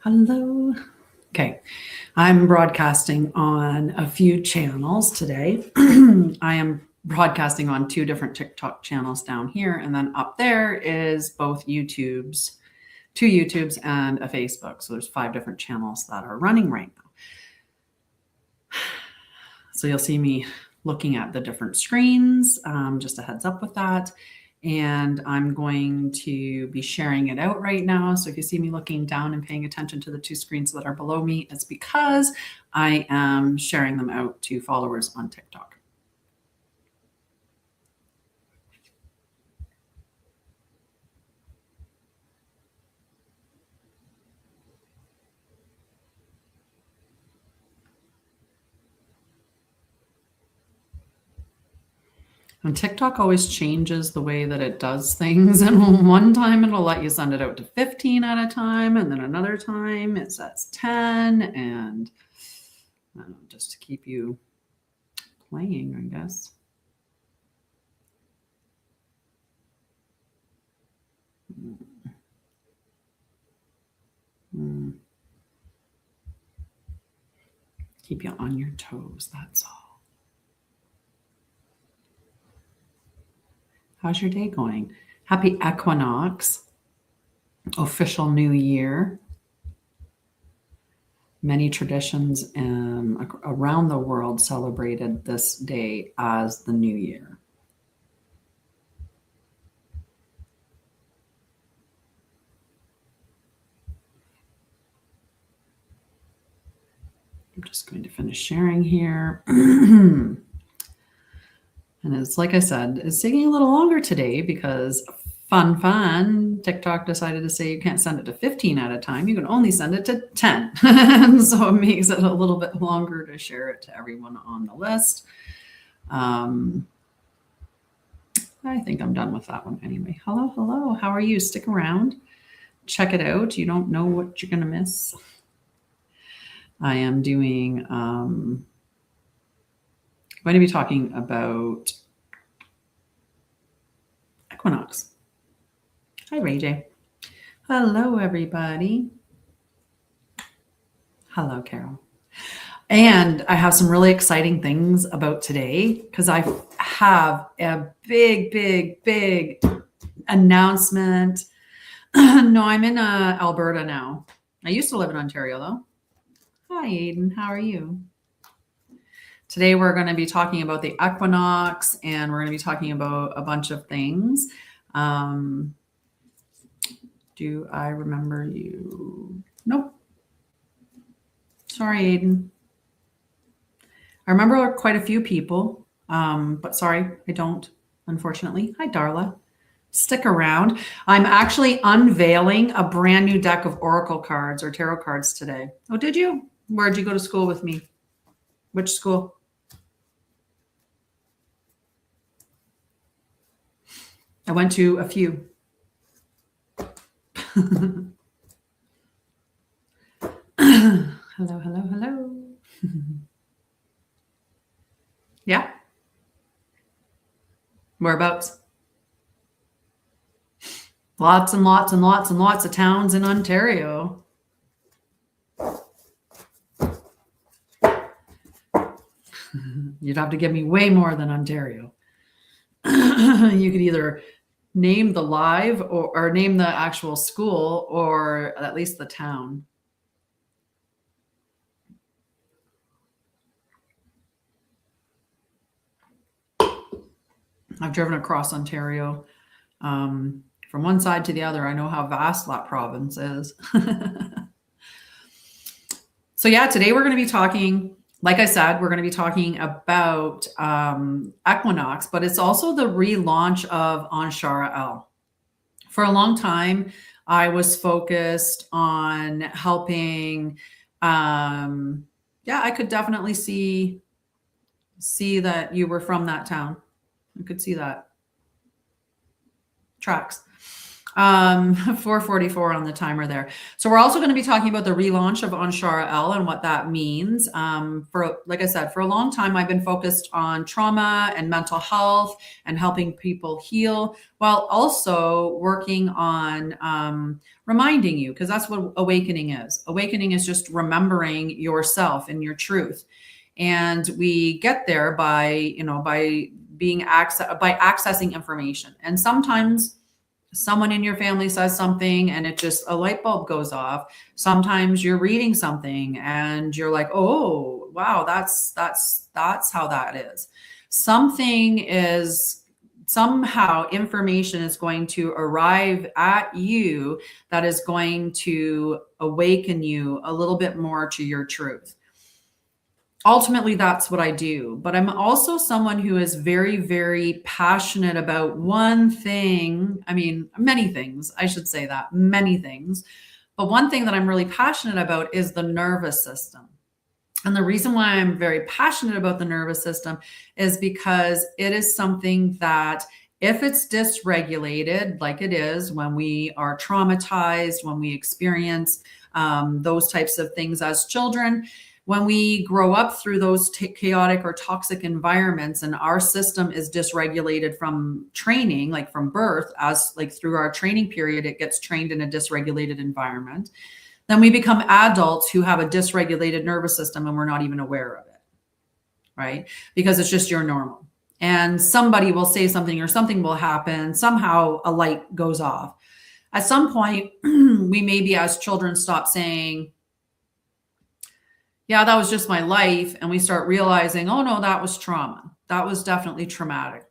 Hello. Okay, I'm broadcasting on a few channels today. I am broadcasting on 2 different TikTok channels down here, and then up there is both YouTubes, 2 YouTubes and a Facebook. So there's 5 different channels that are running right now. So you'll see me looking at the different screens, just a heads up with that. And I'm going to be sharing it out right now. So if you see me looking down and paying attention to the 2 screens that are below me, it's because I am sharing them out to followers on TikTok. And TikTok always changes the way that it does things. And one time it'll let you send it out to 15 at a time. And then another time it says 10. And I don't know, just to keep you playing, I guess. Keep you on your toes, that's all. How's your day going? Happy Equinox, official new year. Many traditions around the world celebrated this day as the new year. I'm just going to finish sharing here. And it's like I said, it's taking a little longer today because fun, TikTok decided to say you can't send it to 15 at a time. You can only send it to 10. And so it makes it a little bit longer to share it to everyone on the list. I think I'm done with that one anyway. Hello. How are you? Stick around. Check it out. You don't know what you're going to miss. I am doing, I'm going to be talking about Equinox. Hi, Ray J. Hello, everybody. Hello, Carol. And I have some really exciting things about today because I have a big announcement. No, I'm in Alberta now. I used to live in Ontario, though. Hi, Aiden. How are you? Today, we're going to be talking about the equinox, and we're going to be talking about a bunch of things. Do I remember you? Nope. Sorry, Aiden. I remember quite a few people, but sorry, I don't, unfortunately. Hi, Darla. Stick around. I'm actually unveiling a brand new deck of oracle cards or tarot cards today. Oh, did you? Where'd you go to school with me? Which school? I went to a few. Hello. Yeah. Whereabouts? Lots and lots of towns in Ontario. You'd have to give me way more than Ontario. You could either name the live or name the actual school or at least the town. I've driven across Ontario. From one side to the other, I know how vast that province is. So yeah, today we're going to be talking, like I said, we're going to be talking about Equinox, but it's also the relaunch of Anshara'El. For a long time, I was focused on helping. Yeah, I could definitely see that you were from that town. I could see that. Tracks. 4:44 on the timer there. So we're also going to be talking about the relaunch of Anshara'El and what that means. Like I said, for a long time, I've been focused on trauma and mental health and helping people heal, while also working on reminding you, because that's what awakening is. Awakening is just remembering yourself and your truth. And we get there by accessing information. And sometimes someone in your family says something and it just, a light bulb goes off. Sometimes you're reading something and you're like, oh, wow, that's how that is. Somehow information is going to arrive at you that is going to awaken you a little bit more to your truth. Ultimately, that's what I do. But I'm also someone who is very, very passionate about one thing. I mean, many things, I should say that, many things. But one thing that I'm really passionate about is the nervous system. And the reason why I'm very passionate about the nervous system is because it is something that, if it's dysregulated, like it is when we are traumatized, when we experience those types of things as children, when we grow up through those chaotic or toxic environments and our system is dysregulated from training, like from birth, as like through our training period, it gets trained in a dysregulated environment, then we become adults who have a dysregulated nervous system and we're not even aware of it, right? Because it's just your normal. And somebody will say something or something will happen. Somehow a light goes off. At some point, we maybe as children stop saying, yeah, that was just my life. And we start realizing, oh no, that was trauma. That was definitely traumatic.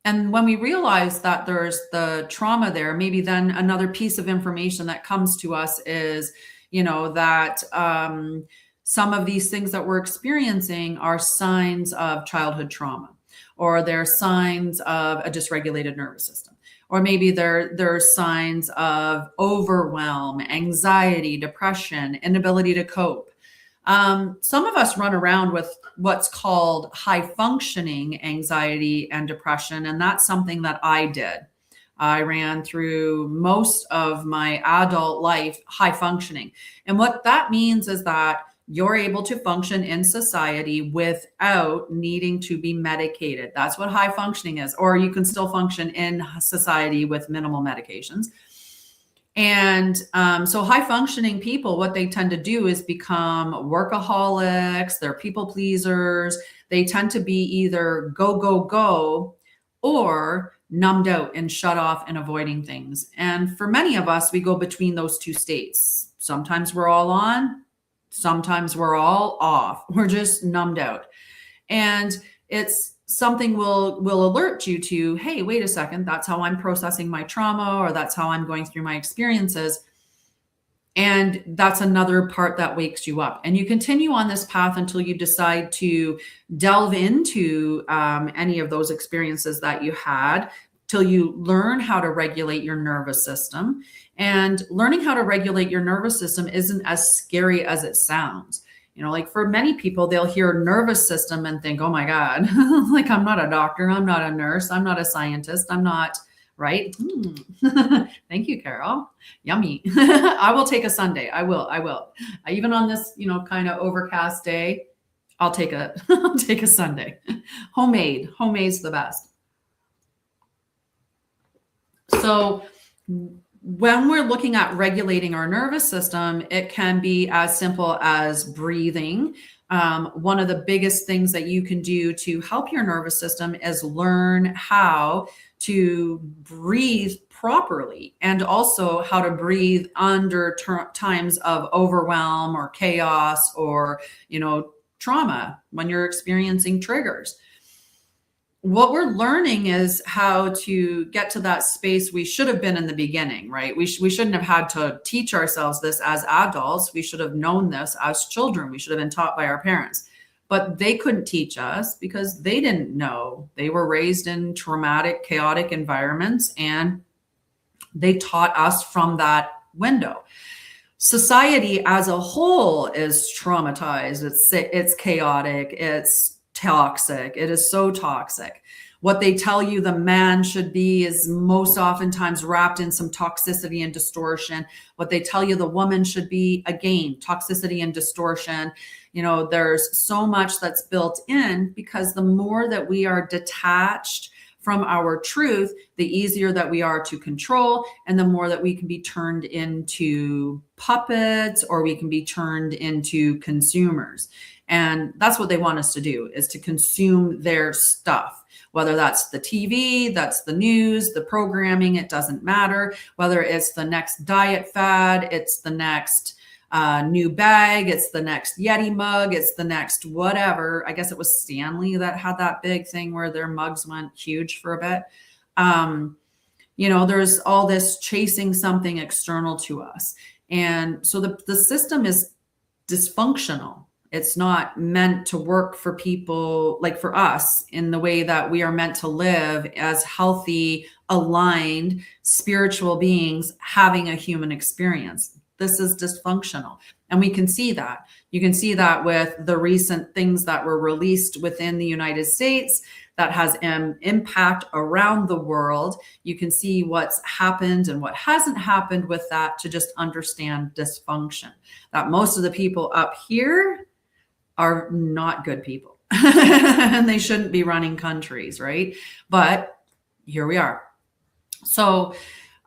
And when we realize that there's the trauma there, maybe then another piece of information that comes to us is, that some of these things that we're experiencing are signs of childhood trauma, or they're signs of a dysregulated nervous system. Or maybe they're signs of overwhelm, anxiety, depression, inability to cope. Some of us run around with what's called high functioning anxiety and depression. And that's something that I did. I ran through most of my adult life high functioning. And what that means is that you're able to function in society without needing to be medicated. That's what high functioning is. Or you can still function in society with minimal medications. And so high functioning people, what they tend to do is become workaholics, they're people pleasers. They tend to be either go, go, go, or numbed out and shut off and avoiding things. And for many of us, we go between those two states. Sometimes we're all on, sometimes we're all off. We're just numbed out. And it's something will alert you to, hey, wait a second, that's how I'm processing my trauma, or that's how I'm going through my experiences. And that's another part that wakes you up. And you continue on this path until you decide to delve into any of those experiences that you had, till you learn how to regulate your nervous system. And learning how to regulate your nervous system isn't as scary as it sounds. Like for many people, they'll hear nervous system and think, oh my God, like I'm not a doctor, I'm not a nurse, I'm not a scientist, I'm not, right? Thank you, Carol. Yummy. I will take a Sunday. I will. Even on this, kind of overcast day, I'll take a Sunday. Homemade's the best. So when we're looking at regulating our nervous system, it can be as simple as breathing. One of the biggest things that you can do to help your nervous system is learn how to breathe properly, and also how to breathe under times of overwhelm or chaos or, trauma, when you're experiencing triggers. What we're learning is how to get to that space we should have been in the beginning, right? We shouldn't have had to teach ourselves this as adults. We should have known this as children. We should have been taught by our parents, but they couldn't teach us because they didn't know. They were raised in traumatic, chaotic environments, and they taught us from that window. Society as a whole is traumatized. It's chaotic. It's toxic. It is so toxic. What they tell you the man should be is most oftentimes wrapped in some toxicity and distortion. What they tell you the woman should be, again, toxicity and distortion. There's so much that's built in, because the more that we are detached from our truth, the easier that we are to control, and the more that we can be turned into puppets, or we can be turned into consumers. And that's what they want us to do, is to consume their stuff. Whether that's the TV, that's the news, the programming, it doesn't matter. Whether it's the next diet fad, it's the next new bag, it's the next Yeti mug, it's the next whatever. I guess it was Stanley that had that big thing where their mugs went huge for a bit. There's all this chasing something external to us. And so the system is dysfunctional. It's not meant to work for people, like for us, in the way that we are meant to live as healthy, aligned, spiritual beings having a human experience. This is dysfunctional. And we can see that. You can see that with the recent things that were released within the United States that has an impact around the world. You can see what's happened and what hasn't happened with that, to just understand dysfunction. That most of the people up here are not good people and they shouldn't be running countries, right? But here we are. So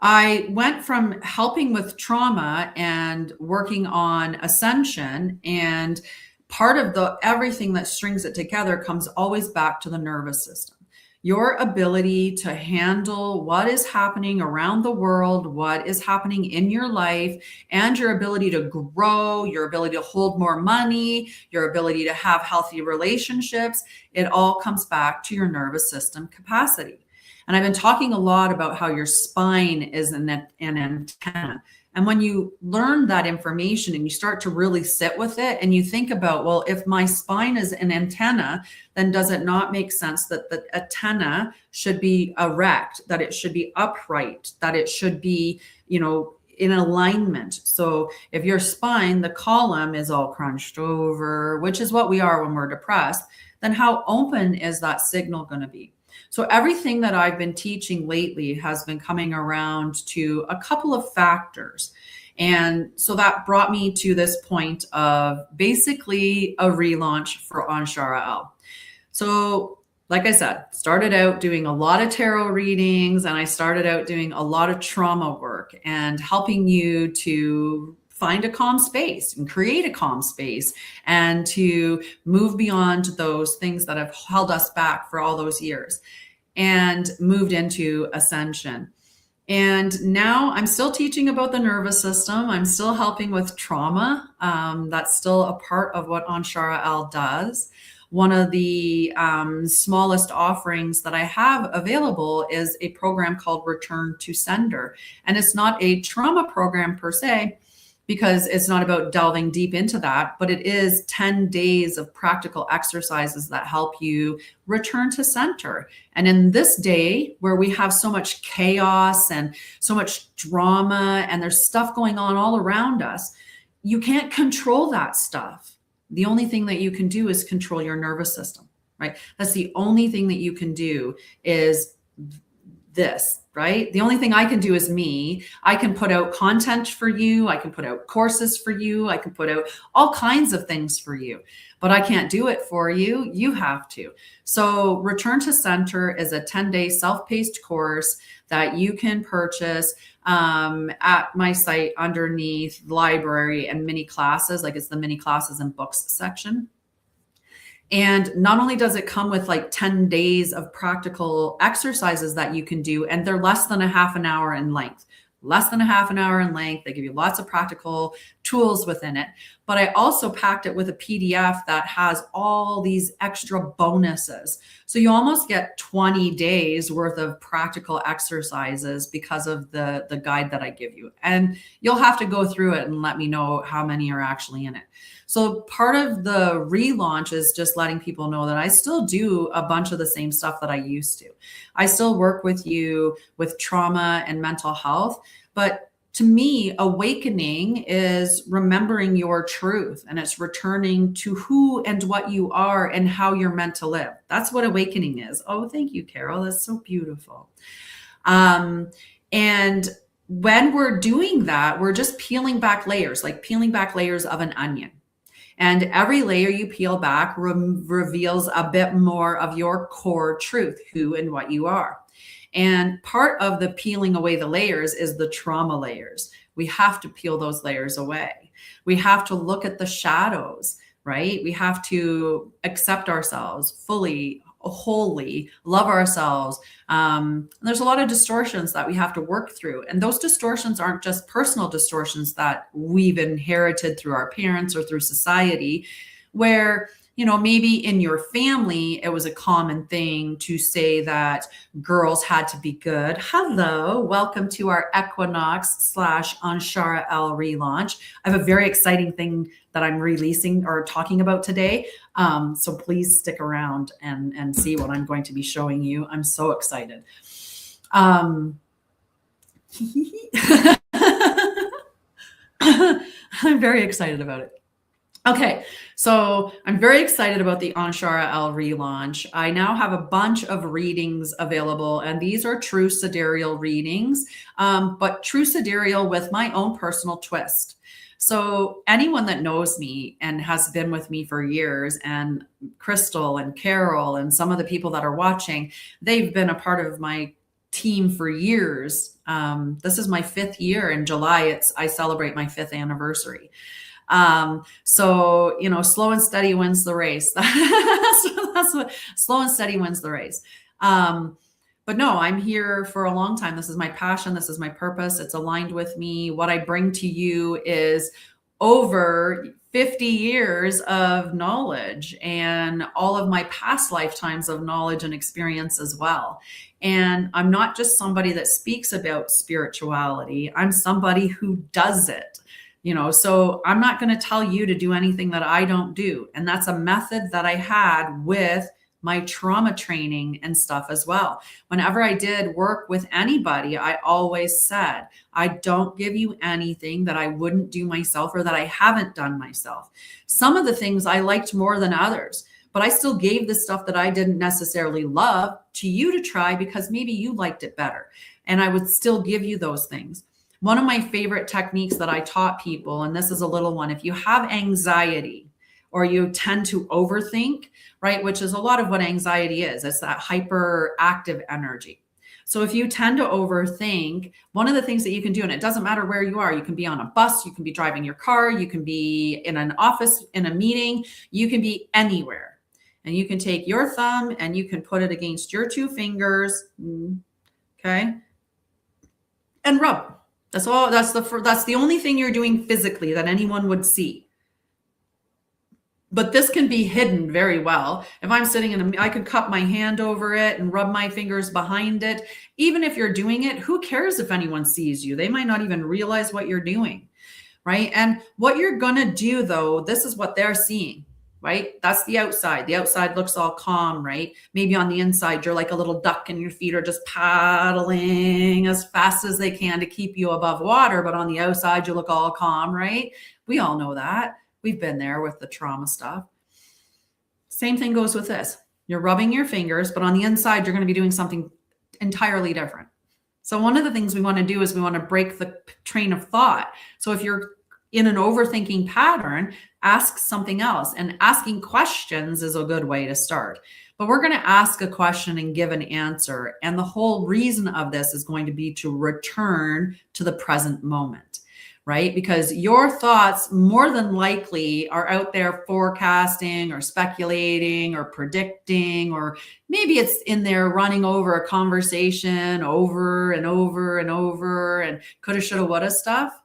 I went from helping with trauma and working on ascension, and part of everything that strings it together comes always back to the nervous system. Your ability to handle what is happening around the world, what is happening in your life, and your ability to grow, your ability to hold more money, your ability to have healthy relationships, it all comes back to your nervous system capacity. And I've been talking a lot about how your spine is an antenna. And when you learn that information and you start to really sit with it and you think about, well, if my spine is an antenna, then does it not make sense that the antenna should be erect, that it should be upright, that it should be, in alignment? So if your spine, the column, is all crunched over, which is what we are when we're depressed, then how open is that signal going to be? So everything that I've been teaching lately has been coming around to a couple of factors. And so that brought me to this point of basically a relaunch for Anshara'El. So like I said, started out doing a lot of tarot readings, and I started out doing a lot of trauma work and helping you to find a calm space and create a calm space and to move beyond those things that have held us back for all those years, and moved into ascension. And now I'm still teaching about the nervous system. I'm still helping with trauma. That's still a part of what Anshara'El does. One of the smallest offerings that I have available is a program called Return to Sender. And it's not a trauma program per se, because it's not about delving deep into that, but it is 10 days of practical exercises that help you return to center. And in this day where we have so much chaos and so much drama and there's stuff going on all around us, you can't control that stuff. The only thing that you can do is control your nervous system, right? That's the only thing that you can do is this, right? The only thing I can do is me. I can put out content for you. I can put out courses for you. I can put out all kinds of things for you, but I can't do it for you. You have to. So Return to Center is a 10-day self-paced course that you can purchase at my site underneath library and mini classes. Like, it's the mini classes and books section. And not only does it come with like 10 days of practical exercises that you can do, and they're less than a half an hour in length, They give you lots of practical tools within it. But I also packed it with a PDF that has all these extra bonuses. So you almost get 20 days worth of practical exercises because of the guide that I give you. And you'll have to go through it and let me know how many are actually in it. So part of the relaunch is just letting people know that I still do a bunch of the same stuff that I used to. I still work with you with trauma and mental health, but to me, awakening is remembering your truth, and it's returning to who and what you are and how you're meant to live. That's what awakening is. Oh, thank you, Carol. That's so beautiful. And when we're doing that, we're just peeling back layers, like peeling back layers of an onion. And every layer you peel back reveals a bit more of your core truth, who and what you are. And part of the peeling away the layers is the trauma layers. We have to peel those layers away. We have to look at the shadows, right? We have to accept ourselves fully, wholly, love ourselves. There's a lot of distortions that we have to work through. And those distortions aren't just personal distortions that we've inherited through our parents or through society, where, you know, maybe in your family, it was a common thing to say that girls had to be good. Hello, welcome to our Equinox / Anshara'El relaunch. I have a very exciting thing that I'm releasing or talking about today. So please stick around and see what I'm going to be showing you. I'm so excited. I'm very excited about it. Okay, so I'm very excited about the Anshara'El relaunch. I now have a bunch of readings available, and these are true sidereal readings, but true sidereal with my own personal twist. So anyone that knows me and has been with me for years, and Crystal and Carol and some of the people that are watching, they've been a part of my team for years. This is my 5th year. In July, I celebrate my 5th anniversary. So, you know, slow and steady wins the race. That's what slow and steady wins the race. But no, I'm here for a long time. This is my passion. This is my purpose. It's aligned with me. What I bring to you is over 50 years of knowledge and all of my past lifetimes of knowledge and experience as well. And I'm not just somebody that speaks about spirituality. I'm somebody who does it. You know, so I'm not going to tell you to do anything that I don't do. And that's a method that I had with my trauma training and stuff as well. Whenever I did work with anybody, I always said, I don't give you anything that I wouldn't do myself or that I haven't done myself. Some of the things I liked more than others, but I still gave the stuff that I didn't necessarily love to you to try because maybe you liked it better. And I would still give you those things. One of my favorite techniques that I taught people, and this is a little one, if you have anxiety or you tend to overthink, right, which is a lot of what anxiety is, it's that hyperactive energy. So if you tend to overthink, one of the things that you can do, and it doesn't matter where you are, you can be on a bus, you can be driving your car, you can be in an office, in a meeting, you can be anywhere. And you can take your thumb and you can put it against your 2 fingers, okay, and rub. That's all. That's the only thing you're doing physically that anyone would see. But this can be hidden very well. If I'm sitting I could cup my hand over it and rub my fingers behind it. Even if you're doing it, who cares if anyone sees you? They might not even realize what you're doing, right? And what you're going to do though, this is what they're seeing, right? That's the outside. The outside looks all calm, right? Maybe on the inside, you're like a little duck and your feet are just paddling as fast as they can to keep you above water. But on the outside, you look all calm, right? We all know that. We've been there with the trauma stuff. Same thing goes with this. You're rubbing your fingers, but on the inside, you're going to be doing something entirely different. So one of the things we want to do is we want to break the train of thought. So if you're in an overthinking pattern, ask something else. And asking questions is a good way to start. But we're going to ask a question and give an answer. And the whole reason of this is going to be to return to the present moment, right? Because your thoughts more than likely are out there forecasting or speculating or predicting, or maybe it's in there running over a conversation over and over and over and coulda, shoulda, woulda stuff.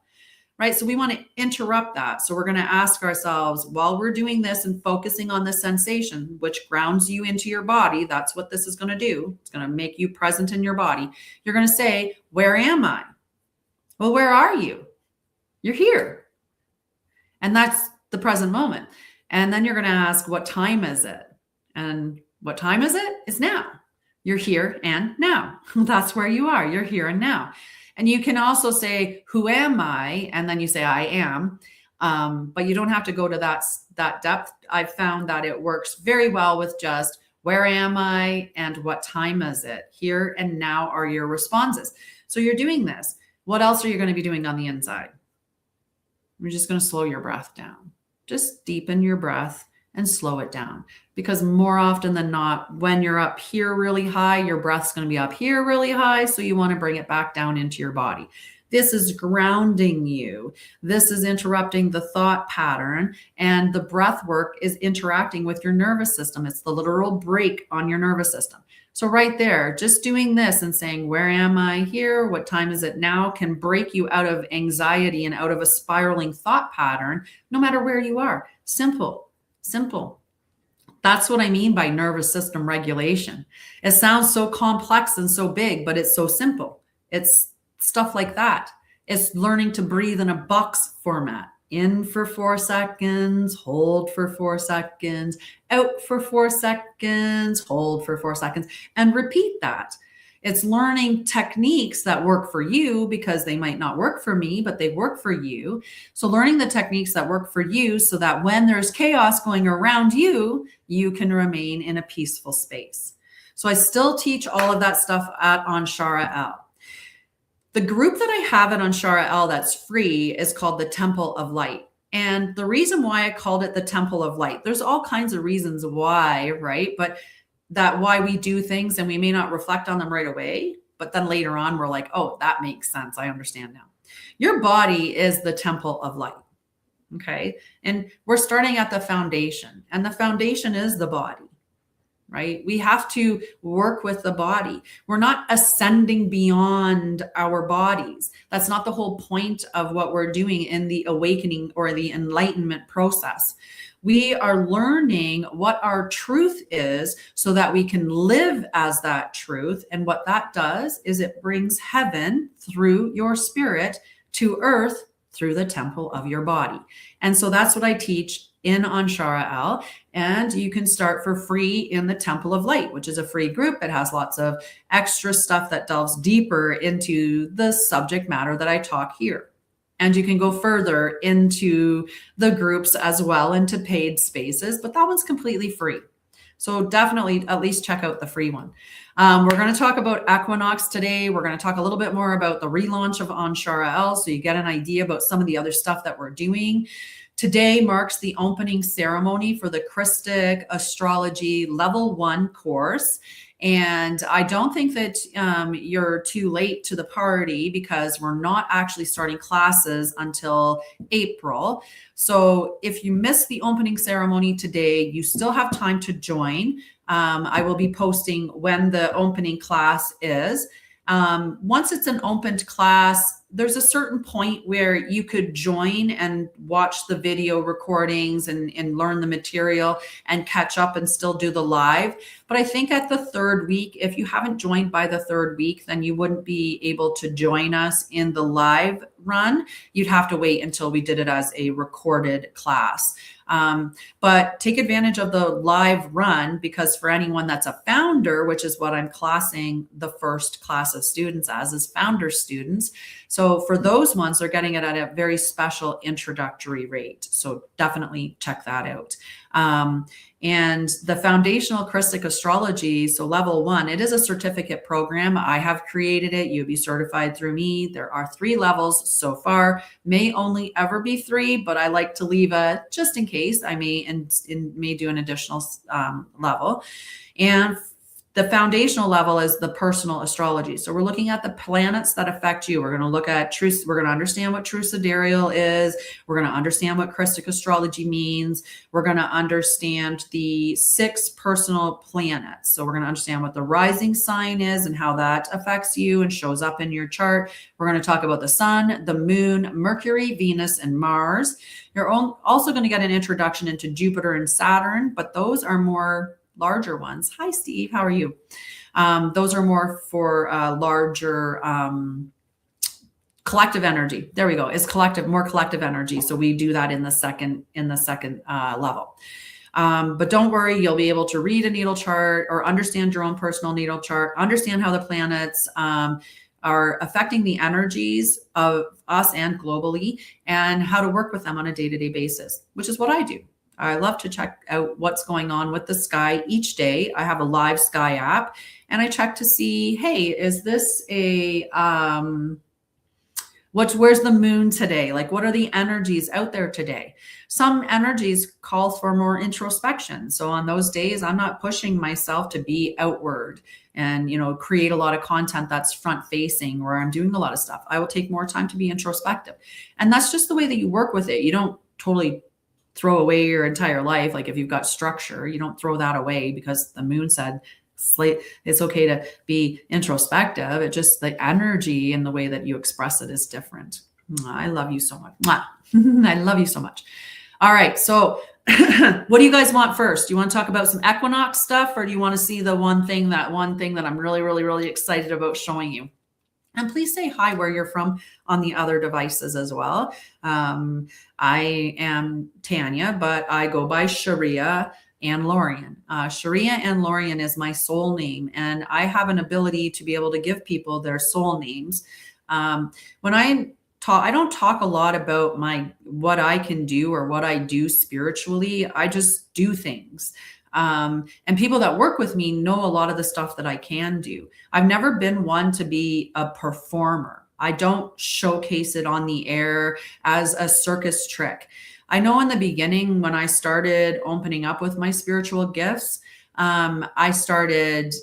Right? So we want to interrupt that. So we're going to ask ourselves, while we're doing this and focusing on the sensation, which grounds you into your body, that's what this is going to do. It's going to make you present in your body. You're going to say, where am I? Well, where are you? You're here. And that's the present moment. And then you're going to ask, what time is it? And what time is it? It's now. You're here and now. That's where you are. You're here and now. And you can also say, who am I? And then you say, I am. But you don't have to go to that depth. I've found that it works very well with just, where am I and what time is it? Here and now are your responses. So you're doing this. What else are you going to be doing on the inside? You're just going to slow your breath down. Just deepen your breath and slow it down. Because more often than not, when you're up here really high, your breath's going to be up here really high. So you want to bring it back down into your body. This is grounding you. This is interrupting the thought pattern. And the breath work is interacting with your nervous system. It's the literal brake on your nervous system. So right there, just doing this and saying, where am I here? What time is it now? Can break you out of anxiety and out of a spiraling thought pattern, no matter where you are. Simple, simple. That's what I mean by nervous system regulation. It sounds so complex and so big, but it's so simple. It's stuff like that. It's learning to breathe in a box format. In for 4 seconds, hold for 4 seconds, out for 4 seconds, hold for 4 seconds, and repeat that. It's learning techniques that work for you because they might not work for me, but they work for you. So learning the techniques that work for you so that when there's chaos going around you, you can remain in a peaceful space. So I still teach all of that stuff at Anshara'El. The group that I have at Anshara'El that's free is called the Temple of Light. And the reason why I called it the Temple of Light, there's all kinds of reasons why, right? But that why we do things and we may not reflect on them right away, but then later on we're like, oh, that makes sense. I understand now. Your body is the temple of light. Okay. And we're starting at the foundation, and the foundation is the body, right? We have to work with the body. We're not ascending beyond our bodies. That's not the whole point of what we're doing in the awakening or the enlightenment process. We are learning what our truth is so that we can live as that truth. And what that does is it brings heaven through your spirit to earth through the temple of your body. And so that's what I teach in Anshara'El. And you can start for free in the Temple of Light, which is a free group. It has lots of extra stuff that delves deeper into the subject matter that I talk here. And you can go further into the groups as well, into paid spaces, but that one's completely free. So definitely at least check out the free one. We're going to talk about Equinox today. We're going to talk a little bit more about the relaunch of Anshara'El, so you get an idea about some of the other stuff that we're doing. Today marks the opening ceremony for the Christic Astrology Level 1 course. And I don't think that you're too late to the party because we're not actually starting classes until April. So if you missed the opening ceremony today, you still have time to join. I will be posting when the opening class is. Once it's an opened class, there's a certain point where you could join and watch the video recordings and learn the material and catch up and still do the live. But I think at the third week, if you haven't joined by the third week, then you wouldn't be able to join us in the live run. You'd have to wait until we did it as a recorded class. But take advantage of the live run, because for anyone that's a founder, which is what I'm classing the first class of students as, is founder students. So for those ones, they're getting it at a very special introductory rate. So definitely check that out. And the foundational Christic astrology, so level 1, it is a certificate program. I have created it. You'll be certified through me. There are 3 levels so far, may only ever be 3, but I like to leave a, just in case I may do an additional level. And the foundational level is the personal astrology. So we're looking at the planets that affect you. We're going to look at truth. We're going to understand what true sidereal is. We're going to understand what Christic astrology means. We're going to understand the 6 personal planets. So we're going to understand what the rising sign is and how that affects you and shows up in your chart. We're going to talk about the sun, the moon, Mercury, Venus, and Mars. You're also going to get an introduction into Jupiter and Saturn, but those are more larger ones. Hi, Steve. How are you? Those are more for larger collective energy. There we go. It's collective, more collective energy. So we do that in the second level. But don't worry, you'll be able to read a natal chart or understand your own personal natal chart, understand how the planets are affecting the energies of us and globally, and how to work with them on a day-to-day basis, which is what I do. I love to check out what's going on with the sky each day. I have a live sky app, and I check to see, hey, is this a where's the moon today? Like, what are the energies out there today? Some energies call for more introspection. So on those days, I'm not pushing myself to be outward and, create a lot of content that's front facing, where I'm doing a lot of stuff. I will take more time to be introspective. And that's just the way that you work with it. You don't totally throw away your entire life. Like, if you've got structure, you don't throw that away because the moon said it's okay to be introspective. It just, the energy and the way that you express it is different. I love you so much. I love you so much. All right. So what do you guys want first? Do you want to talk about some Equinox stuff, or do you want to see the one thing that I'm really, really, really excited about showing you? And please say hi where you're from on the other devices as well. I am Tanya, but I go by Sha'Ryah and Lorian. Sha'Ryah and Lorian is my soul name, and I have an ability to be able to give people their soul names. When I don't talk a lot about what I can do or what I do spiritually. I just do things. And people that work with me know a lot of the stuff that I can do. I've never been one to be a performer. I don't showcase it on the air as a circus trick. I know in the beginning, when I started opening up with my spiritual gifts, I started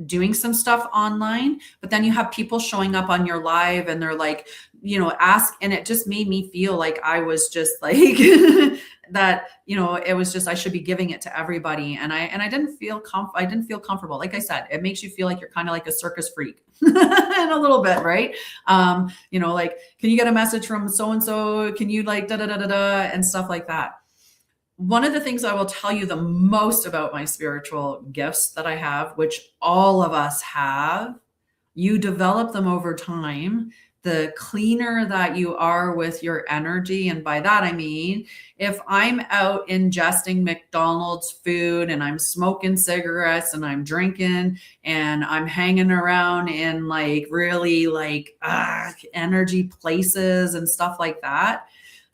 doing some stuff online, but then you have people showing up on your live and they're like, ask, and it just made me feel like I was just like that, it was just, I should be giving it to everybody. And I didn't feel comfortable. Like I said, it makes you feel like you're kind of like a circus freak and a little bit, right? Like, can you get a message from so-and-so? Can you like and stuff like that. One of the things I will tell you the most about my spiritual gifts that I have, which all of us have, you develop them over time. The cleaner that you are with your energy. And by that, I mean, if I'm out ingesting McDonald's food and I'm smoking cigarettes and I'm drinking and I'm hanging around in like really like energy places and stuff like that,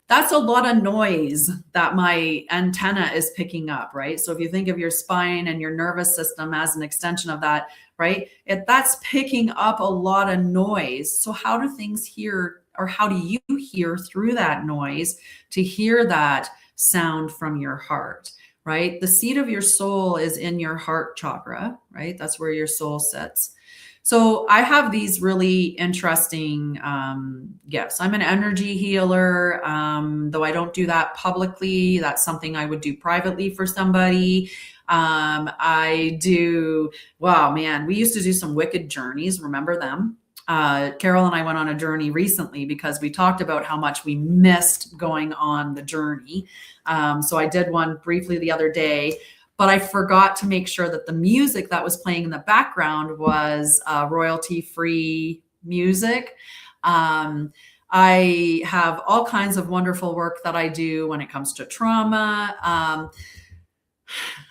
that's a lot of noise that my antenna is picking up, right? So if you think of your spine and your nervous system as an extension of that, right? That's picking up a lot of noise. So how do things hear, or how do you hear through that noise to hear that sound from your heart, right? The seat of your soul is in your heart chakra, right? That's where your soul sits. So I have these really interesting gifts. I'm an energy healer, though I don't do that publicly. That's something I would do privately for somebody. I do, wow, man, we used to do some wicked journeys. Remember them? Carol and I went on a journey recently because we talked about how much we missed going on the journey. So I did one briefly the other day. But I forgot to make sure that the music that was playing in the background was royalty-free music. I have all kinds of wonderful work that I do when it comes to trauma.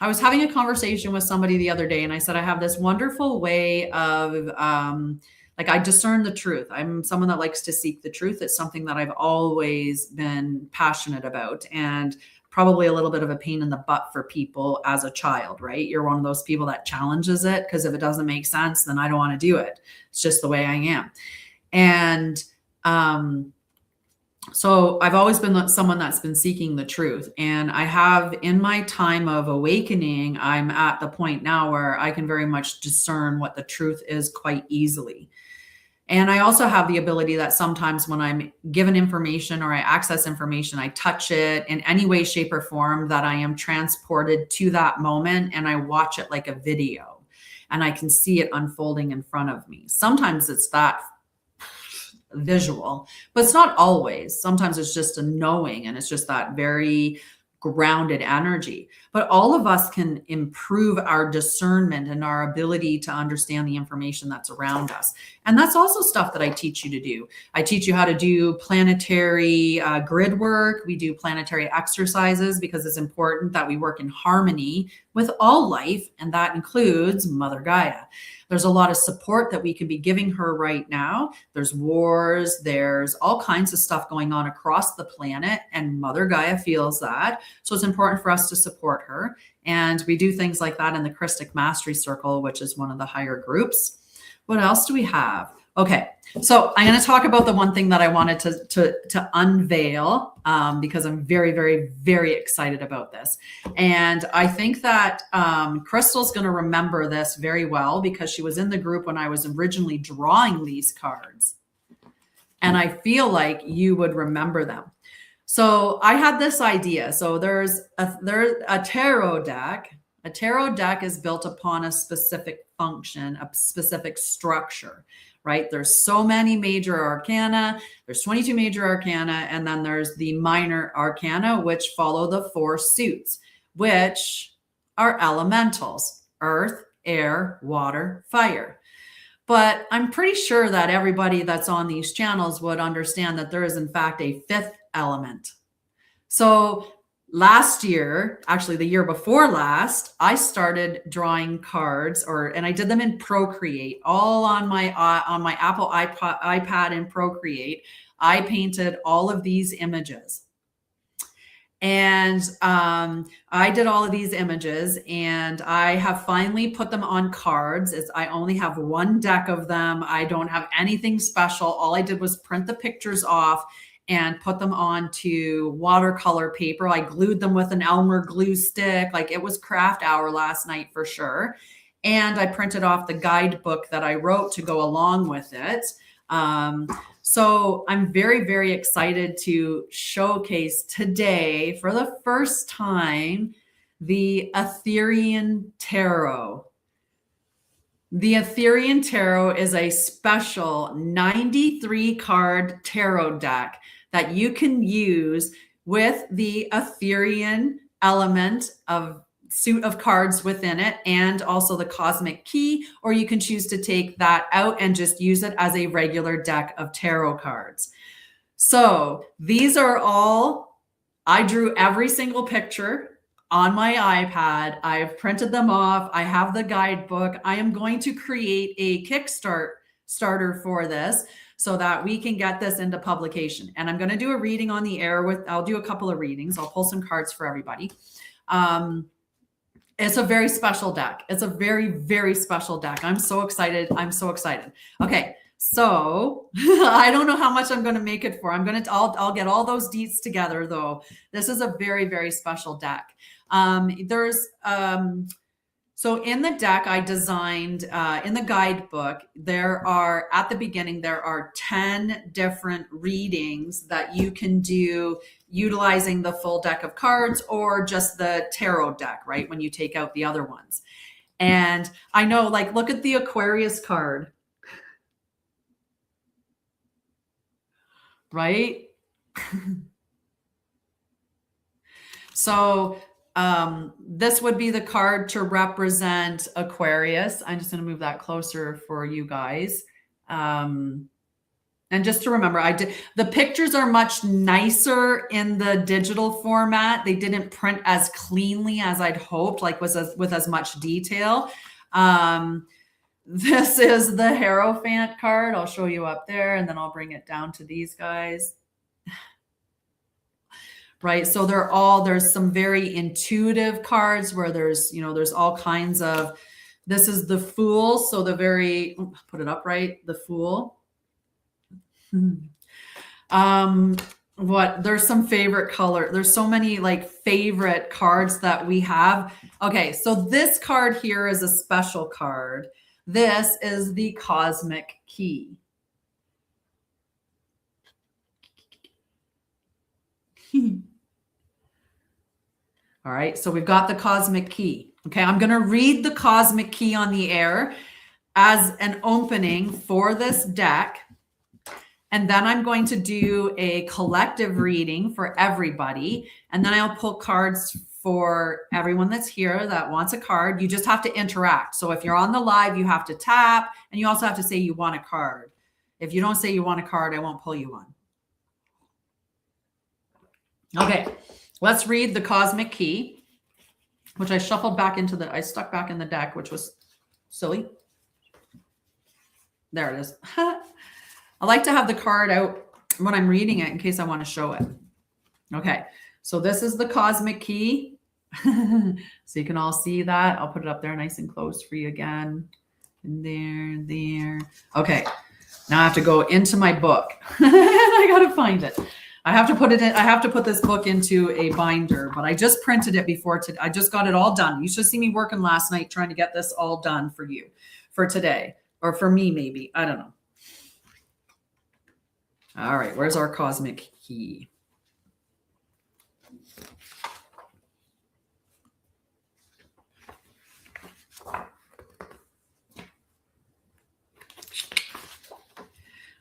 I was having a conversation with somebody the other day, and I said, I have this wonderful way of, I discern the truth. I'm someone that likes to seek the truth. It's something that I've always been passionate about, and probably a little bit of a pain in the butt for people as a child, right? You're one of those people that challenges it, because if it doesn't make sense, then I don't want to do it. It's just the way I am. And so I've always been someone that's been seeking the truth. And I have, in my time of awakening, I'm at the point now where I can very much discern what the truth is quite easily. And I also have the ability that sometimes when I'm given information or I access information, I touch it in any way, shape, or form, that I am transported to that moment and I watch it like a video and I can see it unfolding in front of me. Sometimes it's that visual, but it's not always. Sometimes it's just a knowing, and it's just that very grounded energy. But all of us can improve our discernment and our ability to understand the information that's around us. And that's also stuff that I teach you to do. I teach you how to do planetary grid work. We do planetary exercises because it's important that we work in harmony with all life, and that includes Mother Gaia. There's a lot of support that we can be giving her right now. There's wars, there's all kinds of stuff going on across the planet, and Mother Gaia feels that. So it's important for us to support her. And we do things like that in the Christic Mastery Circle, which is one of the higher groups. What else do we have? Okay, so I'm going to talk about the one thing that I wanted to unveil because I'm very, very, very excited about this. And I think that Crystal's going to remember this very well because she was in the group when I was originally drawing these cards. And I feel like you would remember them. So I had this idea. So there's a tarot deck. A tarot deck is built upon a specific function, a specific structure, right? There's so many major arcana, there's 22 major arcana, and then there's the minor arcana, which follow the 4 suits, which are elementals: earth, air, water, fire. But I'm pretty sure that everybody that's on these channels would understand that there is in fact a 5th element. So last year, actually the year before last, I started drawing cards, and I did them in Procreate, all on my Apple iPad in Procreate. I painted all of these images. And I did all of these images, and I have finally put them on cards. I only have 1 deck of them. I don't have anything special. All I did was print the pictures off and put them onto watercolor paper. I glued them with an Elmer glue stick. Like, it was craft hour last night for sure. And I printed off the guidebook that I wrote to go along with it. So I'm very, very excited to showcase today for the first time the Etherean Tarot. The Etherean Tarot is a special 93 card tarot deck that you can use with the Etherean element of suit of cards within it, and also the cosmic key, or you can choose to take that out and just use it as a regular deck of tarot cards. So these are all, I drew every single picture on my iPad. I've printed them off. I have the guidebook. I am going to create a Kickstarter for this so that we can get this into publication. And I'm going to do a reading on the air I'll do a couple of readings. I'll pull some cards for everybody. It's a very special deck. It's a very, very special deck. I'm so excited. I'm so excited. Okay. So I don't know how much I'm going to make it for. I'll get all those deets together though. This is a very, very special deck. So in the deck I designed, in the guidebook, at the beginning, there are 10 different readings that you can do utilizing the full deck of cards or just the tarot deck, right? When you take out the other ones. And I know, like, look at the Aquarius card, right? So this would be the card to represent Aquarius. I'm just going to move that closer for you guys. And just to remember, the pictures are much nicer in the digital format. They didn't print as cleanly as I'd hoped, like with as much detail. This is the Hierophant card. I'll show you up there, and then I'll bring it down to these guys. Right. So there's some very intuitive cards where there's all kinds of, this is the Fool. So put it up, right? The Fool. There's some favorite color. There's so many like favorite cards that we have. Okay. So this card here is a special card. This is the Cosmic Key. All right, so we've got the Cosmic Key. Okay, I'm going to read the Cosmic Key on the air as an opening for this deck. And then I'm going to do a collective reading for everybody. And then I'll pull cards for everyone that's here that wants a card. You just have to interact. So if you're on the live, you have to tap, and you also have to say you want a card. If you don't say you want a card, I won't pull you one. Okay. Let's read the Cosmic Key. which I shuffled back into I stuck back in the deck, which was silly. There it is. I like to have the card out when I'm reading it in case I want to show it. Okay, so this is the cosmic key. So you can all see that. I'll put it up there nice and close for you again. And there. Okay, now I have to go into my book. I got to find it. I have to put it in. I have to put this book into a binder, but I just printed it before today. I just got it all done. You should see me working last night trying to get this all done for you for today, or for me maybe. I don't know. All right, where's our cosmic key?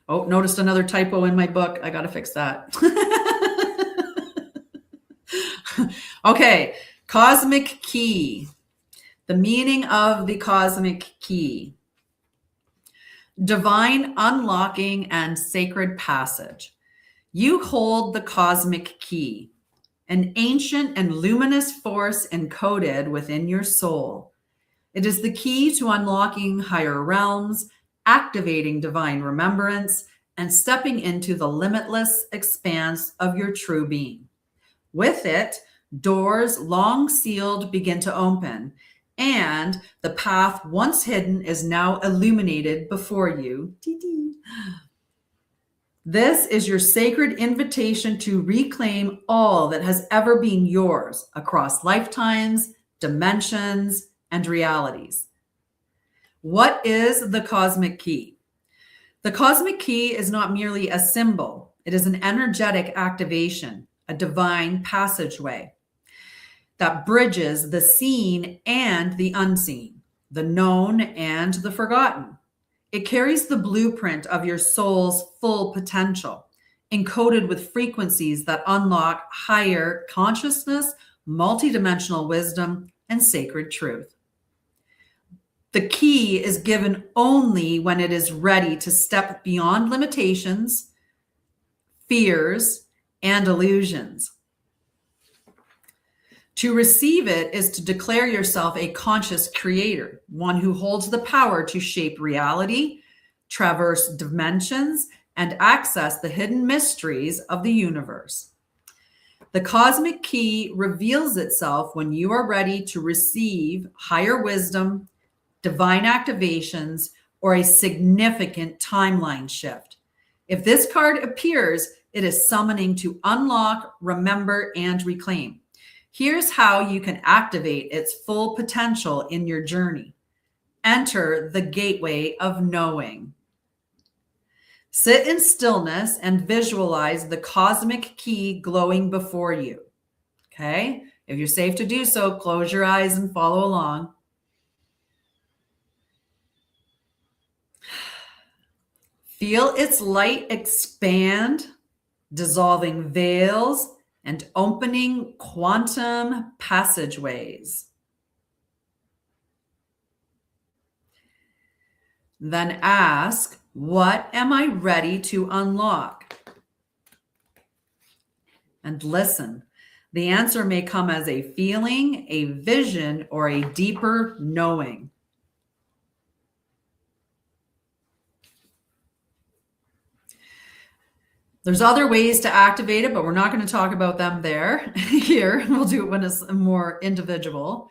Oh, noticed another typo in my book. I got to fix that. Okay, cosmic key. The meaning of the cosmic key. Divine unlocking and sacred passage. You hold the cosmic key, an ancient and luminous force encoded within your soul. It is the key to unlocking higher realms, activating divine remembrance, and stepping into the limitless expanse of your true being. With it, doors long sealed begin to open, and the path once hidden is now illuminated before you. This is your sacred invitation to reclaim all that has ever been yours across lifetimes, dimensions, and realities. What is the cosmic key? The cosmic key is not merely a symbol. It is an energetic activation, a divine passageway that bridges the seen and the unseen, the known and the forgotten. It carries the blueprint of your soul's full potential, encoded with frequencies that unlock higher consciousness, multidimensional wisdom, and sacred truth. The key is given only when it is ready to step beyond limitations, fears, and illusions. To receive it is to declare yourself a conscious creator, one who holds the power to shape reality, traverse dimensions, and access the hidden mysteries of the universe. The cosmic key reveals itself when you are ready to receive higher wisdom, divine activations, or a significant timeline shift. If this card appears, it is summoning to unlock, remember, and reclaim. Here's how you can activate its full potential in your journey. Enter the gateway of knowing. Sit in stillness and visualize the cosmic key glowing before you. Okay? If you're safe to do so, close your eyes and follow along. Feel its light expand, dissolving veils and opening quantum passageways. Then ask, what am I ready to unlock? And listen. The answer may come as a feeling, a vision, or a deeper knowing. There's other ways to activate it, but we're not going to talk about them here. We'll do it when it's more individual.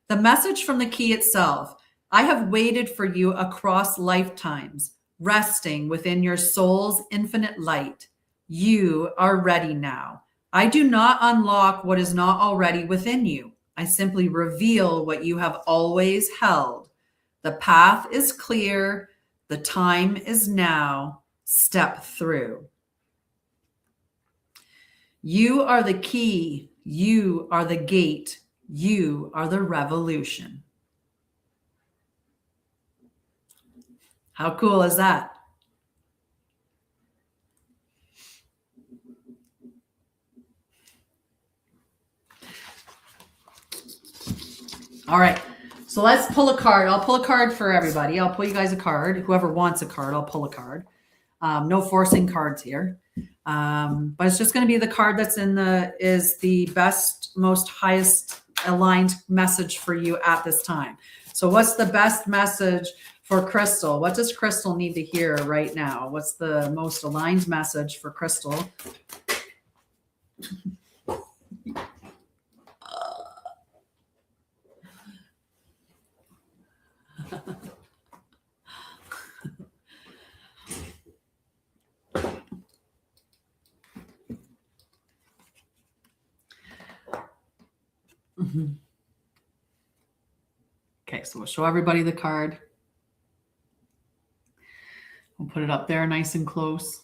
The message from the key itself. I have waited for you across lifetimes, resting within your soul's infinite light. You are ready now. I do not unlock what is not already within you. I simply reveal what you have always held. The path is clear. The time is now. Step through. You are the key. You are the gate. You are the revolution. How cool is that? All right. So let's pull a card. I'll pull a card for everybody. I'll pull you guys a card. Whoever wants a card, I'll pull a card. No forcing cards here. But it's just going to be the card that's is the best, most highest aligned message for you at this time. So what's the best message for Crystal? What does Crystal need to hear right now? What's the most aligned message for Crystal? Okay, so we'll show everybody the card. We'll put it up there nice and close.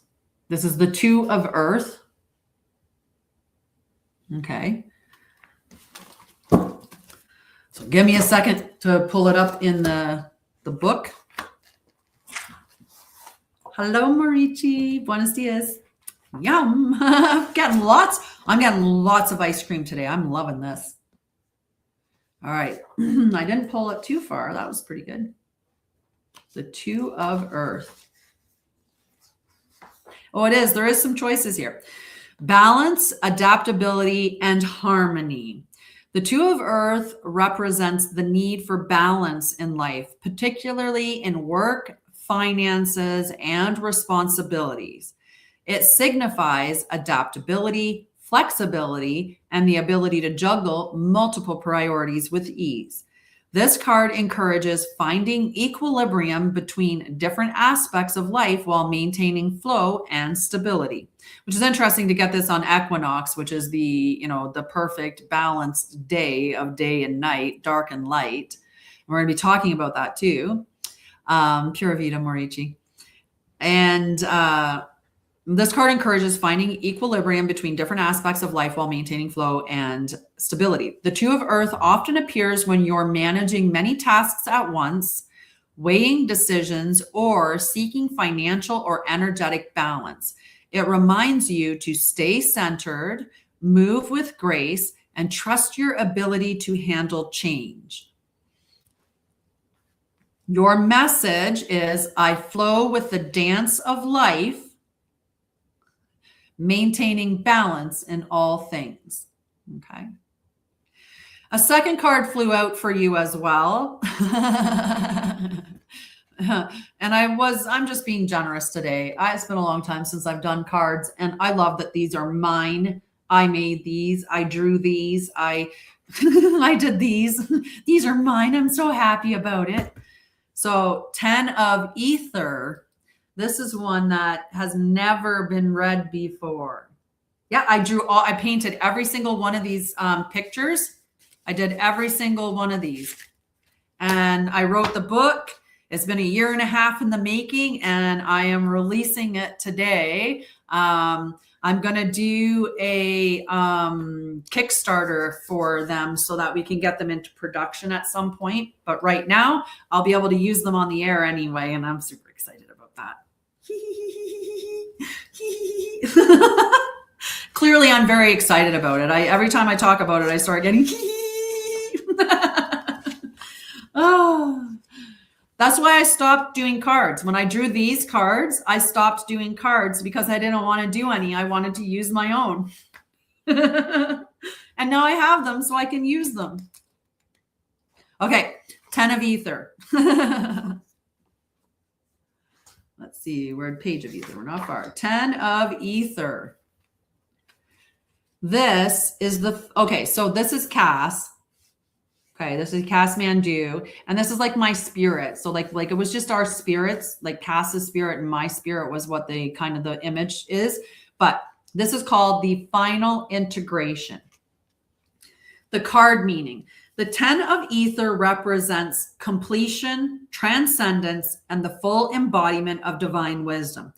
This is the Two of Earth. Okay. So give me a second to pull it up in the book. Hello, Marichi. Buenos dias. Yum. I'm getting lots of ice cream today. I'm loving this. All right. I didn't pull it too far. That was pretty good. The Two of Earth. Oh, it is. There is some choices here. Balance, adaptability, and harmony. The Two of Earth represents the need for balance in life, particularly in work, finances, and responsibilities. It signifies adaptability, flexibility, and the ability to juggle multiple priorities with ease. This card encourages finding equilibrium between different aspects of life while maintaining flow and stability, which is interesting to get this on Equinox, which is the perfect balanced day of day and night, dark and light. We're going to be talking about that too. Pura Vida, Morici. And this card encourages finding equilibrium between different aspects of life while maintaining flow and stability. The Two of Earth often appears when you're managing many tasks at once, weighing decisions, or seeking financial or energetic balance. It reminds you to stay centered, move with grace, and trust your ability to handle change. Your message is, I flow with the dance of life, maintaining balance in all things. Okay. A second card flew out for you as well. And I'm just being generous today. It's been a long time since I've done cards, and I love that these are mine. I made these. I drew these. I did these. These are mine. I'm so happy about it. So 10 of Ether. This is one that has never been read before. Yeah, I painted every single one of these pictures. I did every single one of these. And I wrote the book. It's been a year and a half in the making, and I am releasing it today. I'm going to do a Kickstarter for them so that we can get them into production at some point. But right now, I'll be able to use them on the air anyway, and I'm super excited about that. Clearly, I'm very excited about it. Every time I talk about it, I start getting oh. That's why I stopped doing cards. When I drew these cards, I stopped doing cards because I didn't want to do any. I wanted to use my own. And now I have them, so I can use them. Okay, 10 of Ether. Let's see, we're at page of Ether. We're not far. 10 of Ether. This is so this is Cass. Okay, this is Cass Mandu, and this is like my spirit. So like it was just our spirits, like Cass's spirit and my spirit was what the kind of the image is. But this is called the final integration. The card meaning. The 10 of Ether represents completion, transcendence, and the full embodiment of divine wisdom.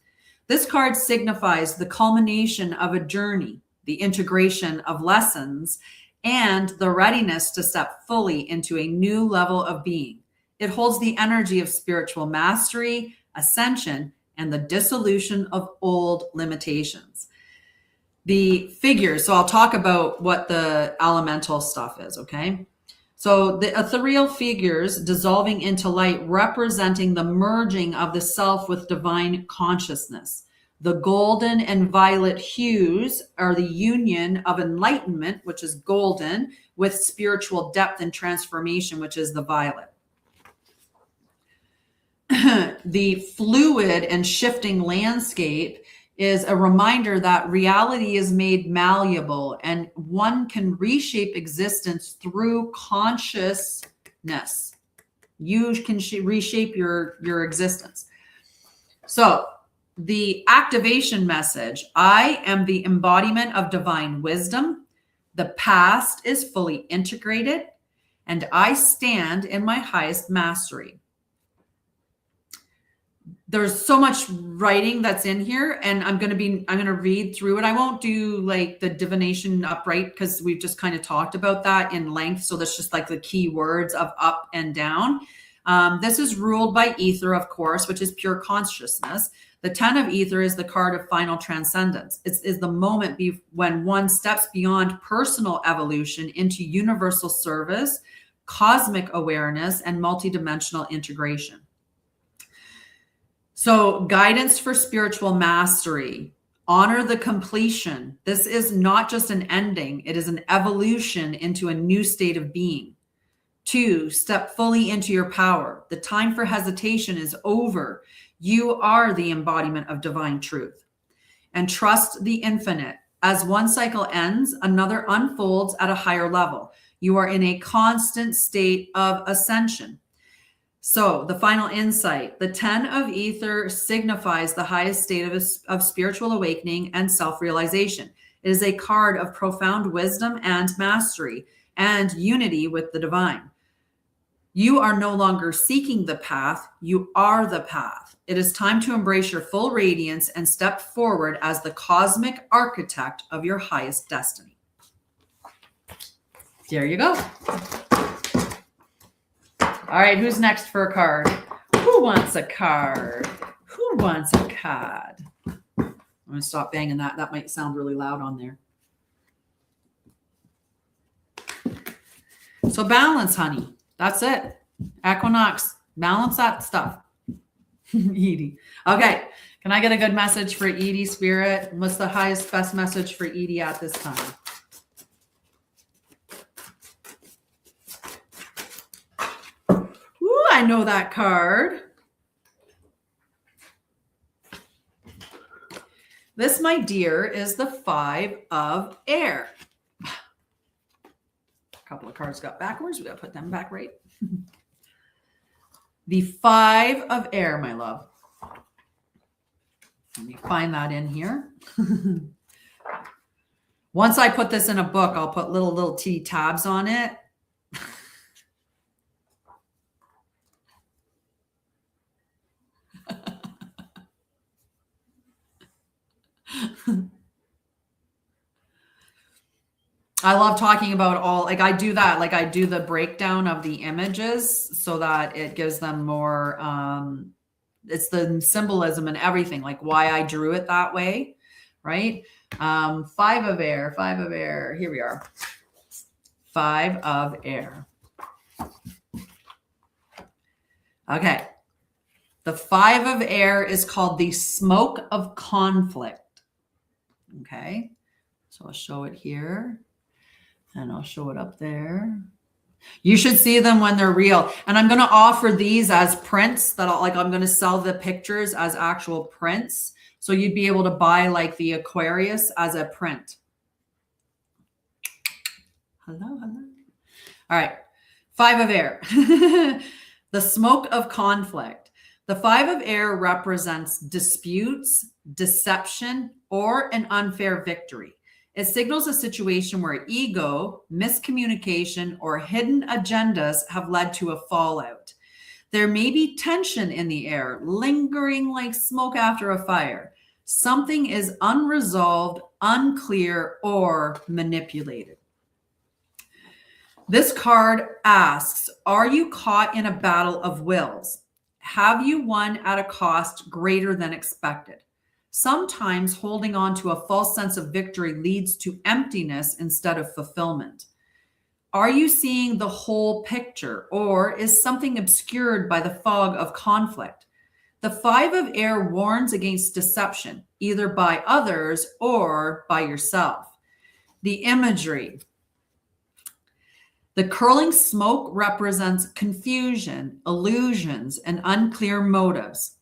This card signifies the culmination of a journey, the integration of lessons, and the readiness to step fully into a new level of being. It holds the energy of spiritual mastery, ascension, and the dissolution of old limitations. The figures, so I'll talk about what the elemental stuff is, okay? So the ethereal figures dissolving into light, representing the merging of the self with divine consciousness. The golden and violet hues are the union of enlightenment, which is golden, with spiritual depth and transformation, which is the violet. The fluid and shifting landscape is a reminder that reality is made malleable and one can reshape existence through consciousness. You can reshape your existence. So the activation message: I am the embodiment of divine wisdom. The past is fully integrated, and I stand in my highest mastery. There's so much writing that's in here, and I'm going to read through it. I won't do like the divination upright because we've just kind of talked about that in length. So that's just like the key words of up and down. This is ruled by ether, of course, which is pure consciousness. The 10 of ether is the card of final transcendence. It is the moment when one steps beyond personal evolution into universal service, cosmic awareness, and multidimensional integration. So guidance for spiritual mastery: honor the completion. This is not just an ending. It is an evolution into a new state of being. 2, step fully into your power. The time for hesitation is over. You are the embodiment of divine truth. And trust the infinite. As one cycle ends, another unfolds at a higher level. You are in a constant state of ascension. So the final insight: the 10 of ether signifies the highest state of spiritual awakening and self-realization. It is a card of profound wisdom and mastery and unity with the divine. You are no longer seeking the path. You are the path. It is time to embrace your full radiance and step forward as the cosmic architect of your highest destiny. There you go. All right, who's next for a card? Who wants a card? Who wants a card? I'm going to stop banging that. That might sound really loud on there. So balance, honey. That's it. Equinox. Balance that stuff. Edie. Okay. Can I get a good message for Edie, Spirit? What's the highest, best message for Edie at this time? Ooh, I know that card. This, my dear, is the 5 of air. A couple of cards got backwards. We got to put them back right. The 5 of air, my love. Let me find that in here. Once I put this in a book, I'll put little T tabs on it. I love talking about I do that. Like I do the breakdown of the images so that it gives them more, it's the symbolism and everything, like why I drew it that way, right? 5 of air, 5 of air. Here we are. 5 of air. Okay. The 5 of air is called the smoke of conflict. Okay. So I'll show it here. And I'll show it up there. You should see them when they're real. And I'm going to offer these as prints that I'm going to sell the pictures as actual prints. So you'd be able to buy like the Aquarius as a print. Hello. All right. 5 of air. The smoke of conflict. The 5 of air represents disputes, deception, or an unfair victory. It signals a situation where ego, miscommunication, or hidden agendas have led to a fallout. There may be tension in the air, lingering like smoke after a fire. Something is unresolved, unclear, or manipulated. This card asks, are you caught in a battle of wills? Have you won at a cost greater than expected? Sometimes holding on to a false sense of victory leads to emptiness instead of fulfillment. Are you seeing the whole picture, or is something obscured by the fog of conflict? The 5 of air warns against deception, either by others or by yourself. The imagery. The curling smoke represents confusion, illusions, and unclear motives.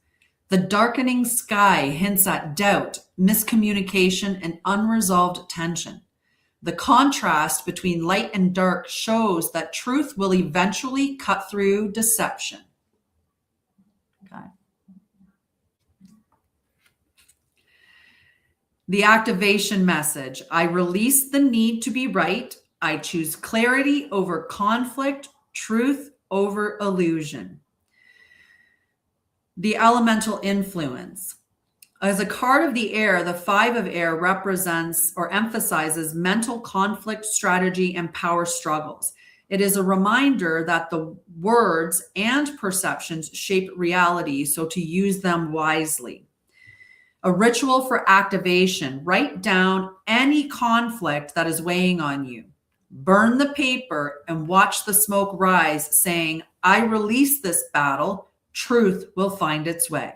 The darkening sky hints at doubt, miscommunication, and unresolved tension. The contrast between light and dark shows that truth will eventually cut through deception. Okay. The activation message. I release the need to be right. I choose clarity over conflict, truth over illusion. The elemental influence. As a card of the air, the 5 of air represents or emphasizes mental conflict, strategy, and power struggles. It is a reminder that the words and perceptions shape reality, so to use them wisely. A ritual for activation. Write down any conflict that is weighing on you. Burn the paper and watch the smoke rise, saying, I release this battle. Truth will find its way.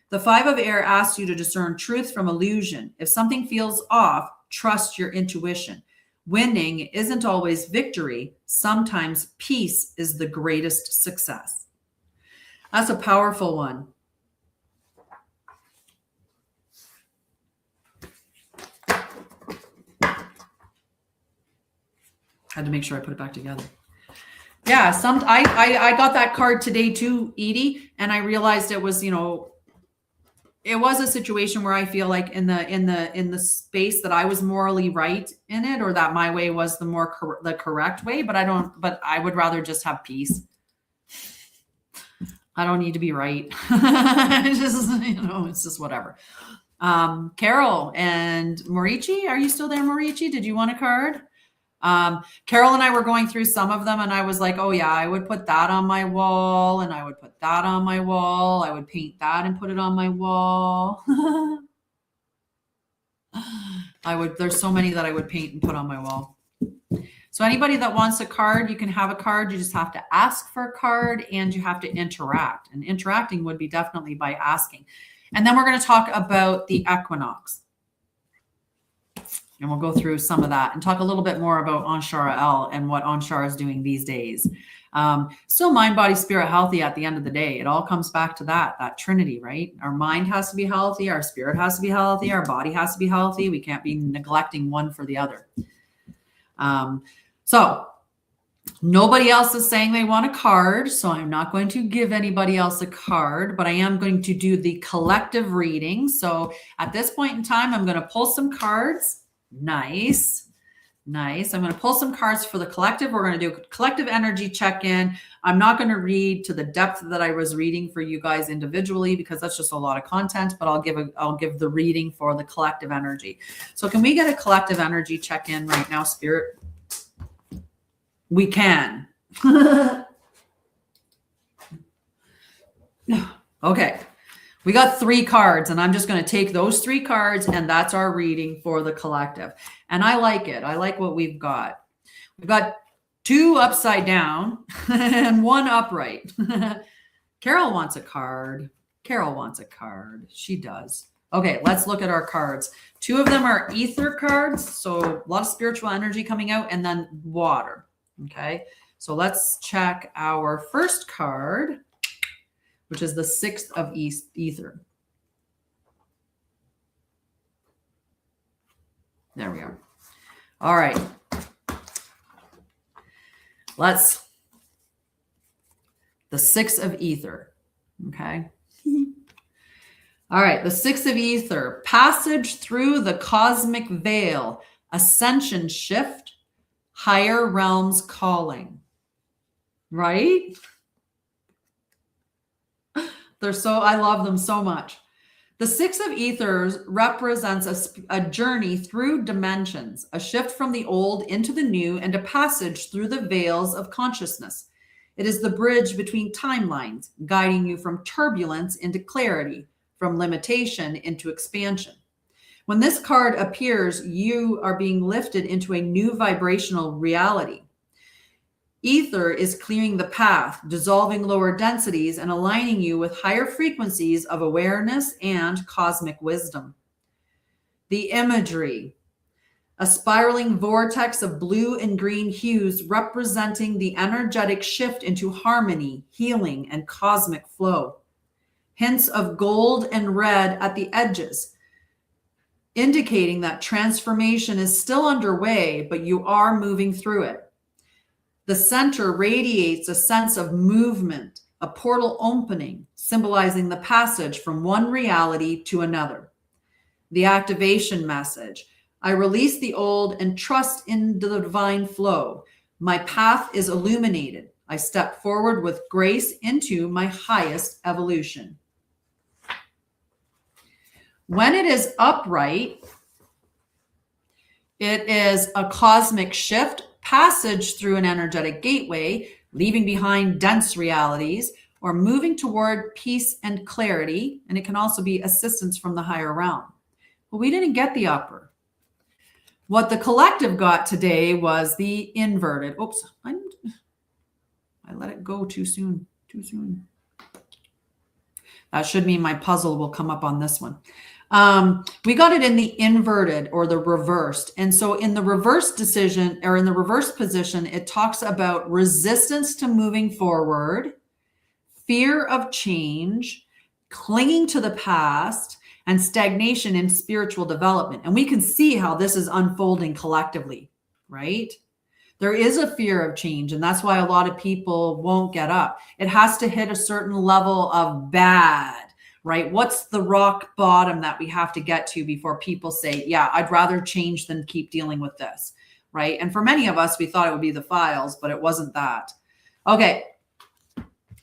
The 5 of air asks you to discern truth from illusion. If something feels off, trust your intuition. Winning isn't always victory. Sometimes peace is the greatest success. That's a powerful one. Had to make sure I put it back together. Yeah, I got that card today too, Edie, and I realized it was, it was a situation where I feel like in the space that I was morally right in it, or that my way was the correct way, but I would rather just have peace. I don't need to be right. It's just, it's just whatever. Carol and Morichi, are you still there, Morichi? Did you want a card? Carol and I were going through some of them, and I was like, oh yeah, I would put that on my wall, and I would put that on my wall. I would paint that and put it on my wall. There's so many that I would paint and put on my wall. So anybody that wants a card, you can have a card. You just have to ask for a card, and you have to interact. And interacting would be definitely by asking. And then we're going to talk about the equinox. And we'll go through some of that and talk a little bit more about Anshara'El and what Anshara is doing these days. Still mind, body, spirit healthy at the end of the day. It all comes back to that trinity, right? Our mind has to be healthy. Our spirit has to be healthy. Our body has to be healthy. We can't be neglecting one for the other. So nobody else is saying they want a card. So I'm not going to give anybody else a card, but I am going to do the collective reading. So at this point in time, I'm going to pull some cards. Nice. I'm going to pull some cards for the collective. We're going to do a collective energy check-in. I'm not going to read to the depth that I was reading for you guys individually, because that's just a lot of content, but I'll give the reading for the collective energy. So can we get a collective energy check-in right now, Spirit? We can. Okay. We got 3 cards, and I'm just going to take those 3 cards, and that's our reading for the collective. And I like it. I like what we've got. We've got 2 upside down and 1 upright. Carol wants a card. She does. Okay, let's look at our cards. 2 of them are ether cards, so a lot of spiritual energy coming out, and then water. Okay, so let's check our first card, which is the 6 of ether. There we are. All right. The 6 of ether. Okay. All right. The 6 of ether. Passage through the cosmic veil. Ascension shift. Higher realms calling. Right? I love them so much. The 6 of ethers represents a journey through dimensions, a shift from the old into the new, and a passage through the veils of consciousness. It is the bridge between timelines, guiding you from turbulence into clarity, from limitation into expansion. When this card appears, you are being lifted into a new vibrational reality. Ether is clearing the path, dissolving lower densities, and aligning you with higher frequencies of awareness and cosmic wisdom. The imagery, a spiraling vortex of blue and green hues representing the energetic shift into harmony, healing, and cosmic flow. Hints of gold and red at the edges, indicating that transformation is still underway, but you are moving through it. The center radiates a sense of movement, a portal opening, symbolizing the passage from one reality to another. The activation message, I release the old and trust in the divine flow. My path is illuminated. I step forward with grace into my highest evolution. When it is upright, it is a cosmic shift, passage through an energetic gateway, leaving behind dense realities, or moving toward peace and clarity. And it can also be assistance from the higher realm. But we didn't get the upper. What the collective got today was the inverted. Oops, I let it go too soon. That should mean my puzzle will come up on this one. We got it in the inverted or the reversed. And so in the reverse decision or in the reverse position, it talks about resistance to moving forward, fear of change, clinging to the past, and stagnation in spiritual development. And we can see how this is unfolding collectively, right? There is a fear of change, and that's why a lot of people won't get up. It has to hit a certain level of bad, right? What's the rock bottom that we have to get to before people say, yeah, I'd rather change than keep dealing with this, right? And for many of us, we thought it would be the files, but it wasn't that. Okay.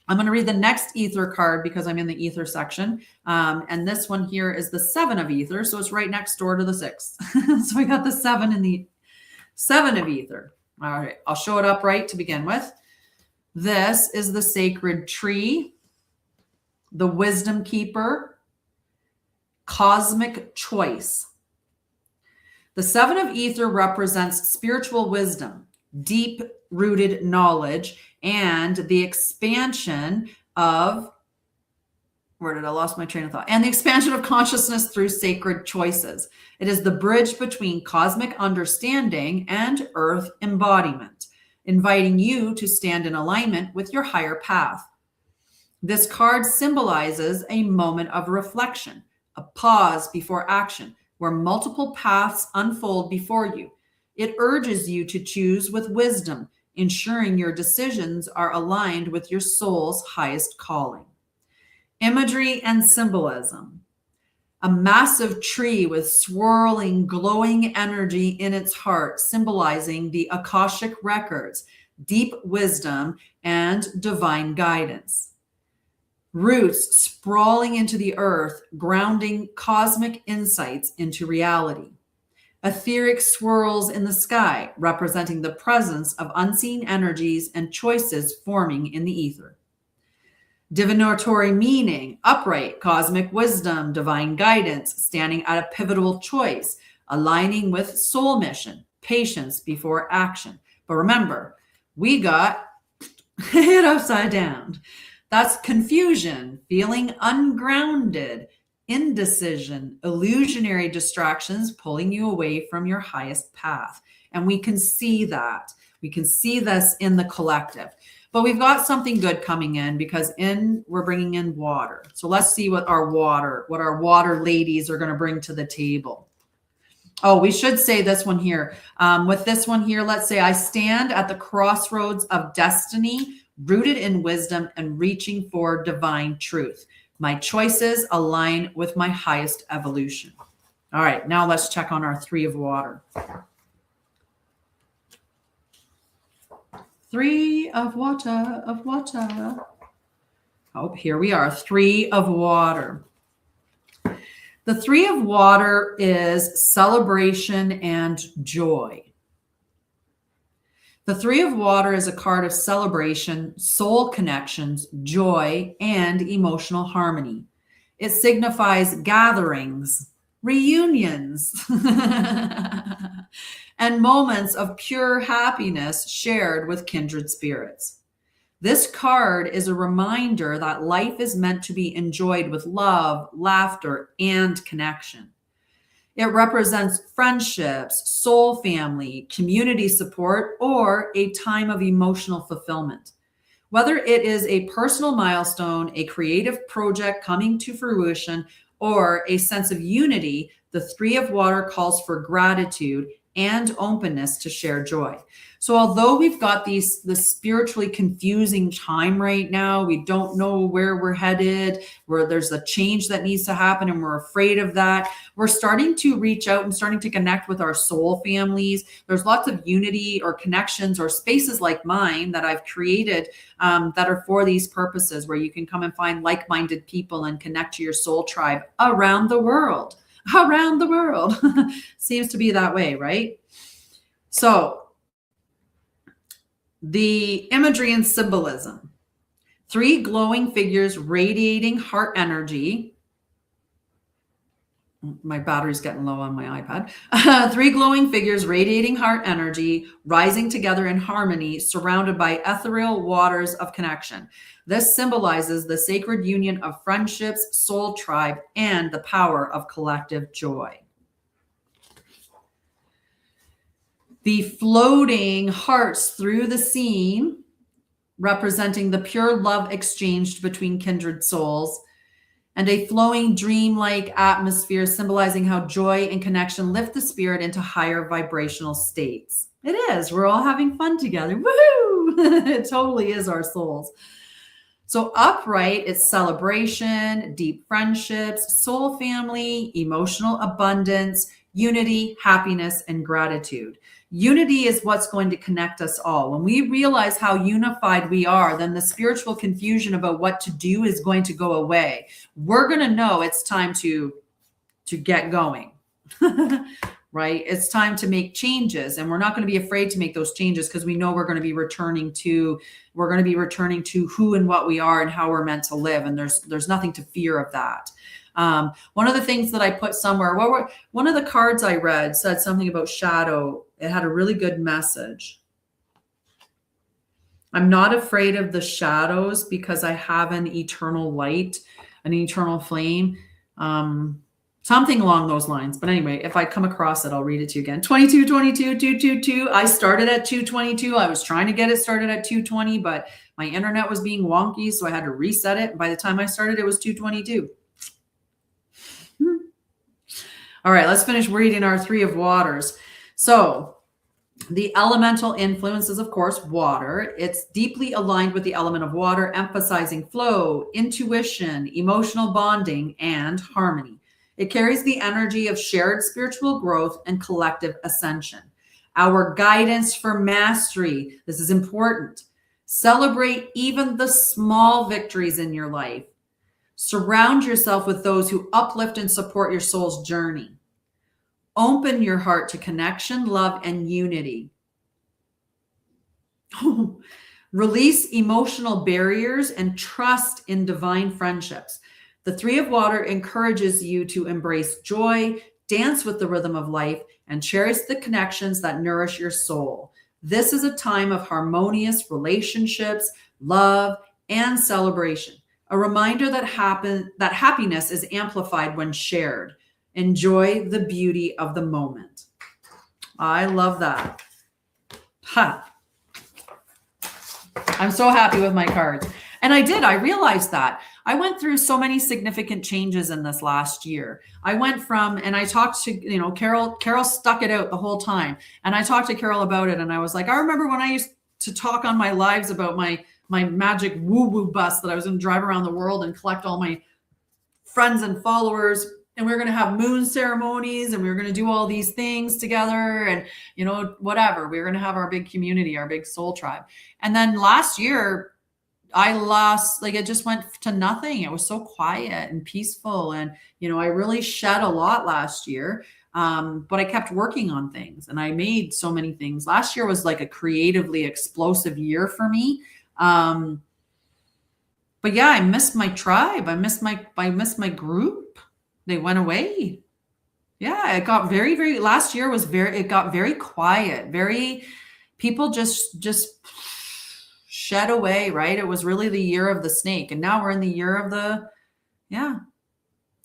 I'm going to read the next ether card because I'm in the ether section. And this one here is the 7 of ether. So it's right next door to the 6. So we got the 7 and the 7 of ether. All right. I'll show it upright to begin with. This is the sacred tree, the wisdom keeper, cosmic choice. The 7 of ether represents spiritual wisdom, deep rooted knowledge, and the expansion of, where did I lost my train of thought? And the expansion of consciousness through sacred choices. It is the bridge between cosmic understanding and earth embodiment, inviting you to stand in alignment with your higher path. This card symbolizes a moment of reflection, a pause before action, where multiple paths unfold before you. It urges you to choose with wisdom, ensuring your decisions are aligned with your soul's highest calling. Imagery and symbolism. A massive tree with swirling, glowing energy in its heart, symbolizing the Akashic records, deep wisdom, and divine guidance. Roots sprawling into the earth, grounding cosmic insights into reality. Etheric swirls in the sky, representing the presence of unseen energies and choices forming in the ether. Divinatory meaning, upright, cosmic wisdom, divine guidance, standing at a pivotal choice, aligning with soul mission, patience before action. But remember, we got it upside down. That's confusion, feeling ungrounded, indecision, illusionary distractions pulling you away from your highest path. And we can see that. We can see this in the collective. But we've got something good coming in because we're bringing in water. So let's see what our water ladies are going to bring to the table. Oh, we should say this one here. With this one here, let's say I stand at the crossroads of destiny, rooted in wisdom and reaching for divine truth. My choices align with my highest evolution. All right, now let's check on our 3 of water. 3 of water, Oh, here we are, 3 of water. The 3 of water is celebration and joy. The 3 of water is a card of celebration, soul connections, joy, and emotional harmony. It signifies gatherings, reunions, and moments of pure happiness shared with kindred spirits. This card is a reminder that life is meant to be enjoyed with love, laughter, and connection. It represents friendships, soul family, community support, or a time of emotional fulfillment. Whether it is a personal milestone, a creative project coming to fruition, or a sense of unity, the Three of Water calls for gratitude and openness to share joy. So although we've got the spiritually confusing time right now, we don't know where we're headed, where there's a change that needs to happen and we're afraid of that. We're starting to reach out and starting to connect with our soul families. There's lots of unity or connections or spaces like mine that I've created that are for these purposes, where you can come and find like-minded people and connect to your soul tribe around the world. Around the world. Seems to be that way, right? So the imagery and symbolism. 3 glowing figures radiating heart energy. My battery's getting low on my iPad. 3 glowing figures radiating heart energy, rising together in harmony, surrounded by ethereal waters of connection. This symbolizes the sacred union of friendships, soul tribe, and the power of collective joy. The floating hearts through the scene, representing the pure love exchanged between kindred souls, and a flowing dreamlike atmosphere symbolizing how joy and connection lift the spirit into higher vibrational states. It is. We're all having fun together. Woohoo! It totally is our souls. So upright, it's celebration, deep friendships, soul family, emotional abundance, unity, happiness, and gratitude. Unity is what's going to connect us all. When we realize how unified we are, then the spiritual confusion about what to do is going to go away. We're going to know it's time to get going, right? It's time to make changes, and we're not going to be afraid to make those changes because we know we're going to be returning to who and what we are and how we're meant to live. And there's nothing to fear of that. One of the things that I put somewhere, one of the cards I read said something about shadow. It had a really good message. I'm not afraid of the shadows because I have an eternal light, an eternal flame. Something along those lines. But anyway, if I come across it, I'll read it to you again. 2222 222. I started at 222. I was trying to get it started at 220, but my internet was being wonky, so I had to reset it. And by the time I started, it was 222. All right, let's finish reading our Three of Waters. So the elemental influence is, of course, water. It's deeply aligned with the element of water, emphasizing flow, intuition, emotional bonding, and harmony. It carries the energy of shared spiritual growth and collective ascension. Our guidance for mastery. This is important. Celebrate even the small victories in your life. Surround yourself with those who uplift and support your soul's journey. Open your heart to connection, love, and unity. Release emotional barriers and trust in divine friendships. The Three of Water encourages you to embrace joy, dance with the rhythm of life, and cherish the connections that nourish your soul. This is a time of harmonious relationships, love, and celebration. A reminder that happiness is amplified when shared. Enjoy the beauty of the moment. I love that. Ha. I'm so happy with my cards. And I realized that. I went through so many significant changes in this last year. I went from, and I talked to, Carol stuck it out the whole time. And I talked to Carol about it. And I was like, I remember when I used to talk on my lives about my magic woo-woo bus that I was going to drive around the world and collect all my friends and followers. And we were going to have moon ceremonies and we were going to do all these things together and, whatever. We were going to have our big community, our big soul tribe. And then last year I lost, it just went to nothing. It was so quiet and peaceful. And, I really shed a lot last year. But I kept working on things and I made so many things. Last year was like a creatively explosive year for me. But yeah, I missed my tribe. I missed my group. They went away. Yeah, it got very, last year was it got very quiet, people just shed away, right? It was really the year of the snake. And now we're in the year of the, yeah,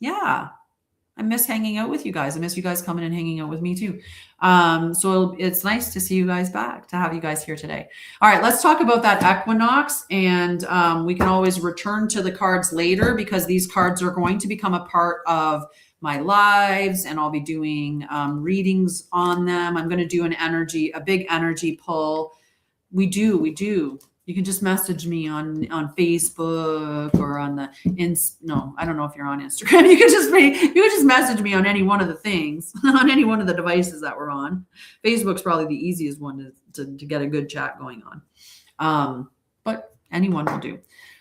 yeah. I miss hanging out with you guys. I miss you guys coming and hanging out with me too. So it's nice to see you guys back, to have you guys here today. All right, let's talk about that equinox. And we can always return to the cards later because these cards are going to become a part of my lives, and I'll be doing readings on them. I'm going to do a big energy pull. We do. You can just message me on Facebook or on the no, I don't know if you're on Instagram. You can just message me on any one of the things, on any one of the devices that we're on. Facebook's probably the easiest one to get a good chat going on. But anyone will do.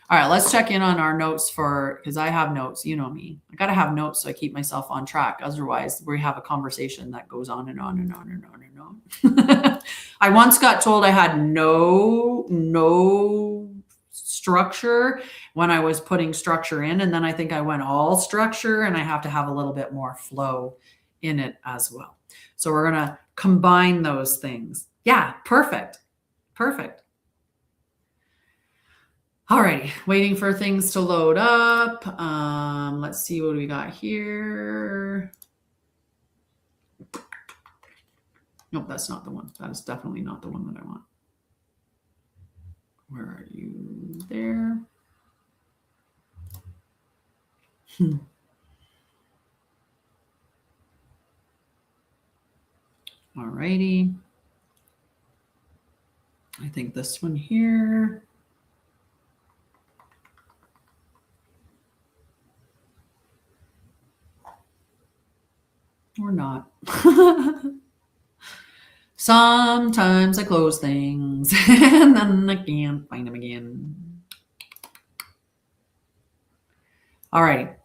All right, let's check in on our notes because I have notes. You know me. I got to have notes so I keep myself on track. Otherwise, we have a conversation that goes on and on and on and on and on. I once got told I had no structure when I was putting structure in. And then I think I went all structure, and I have to have a little bit more flow in it as well. So we're going to combine those things. Yeah, perfect. All righty, waiting for things to load up. Let's see what we got here. Nope, that's not the one. That is definitely not the one that I want. Where are you? There. All righty. I think this one here. Or not. Sometimes I close things and then I can't find them again. All right.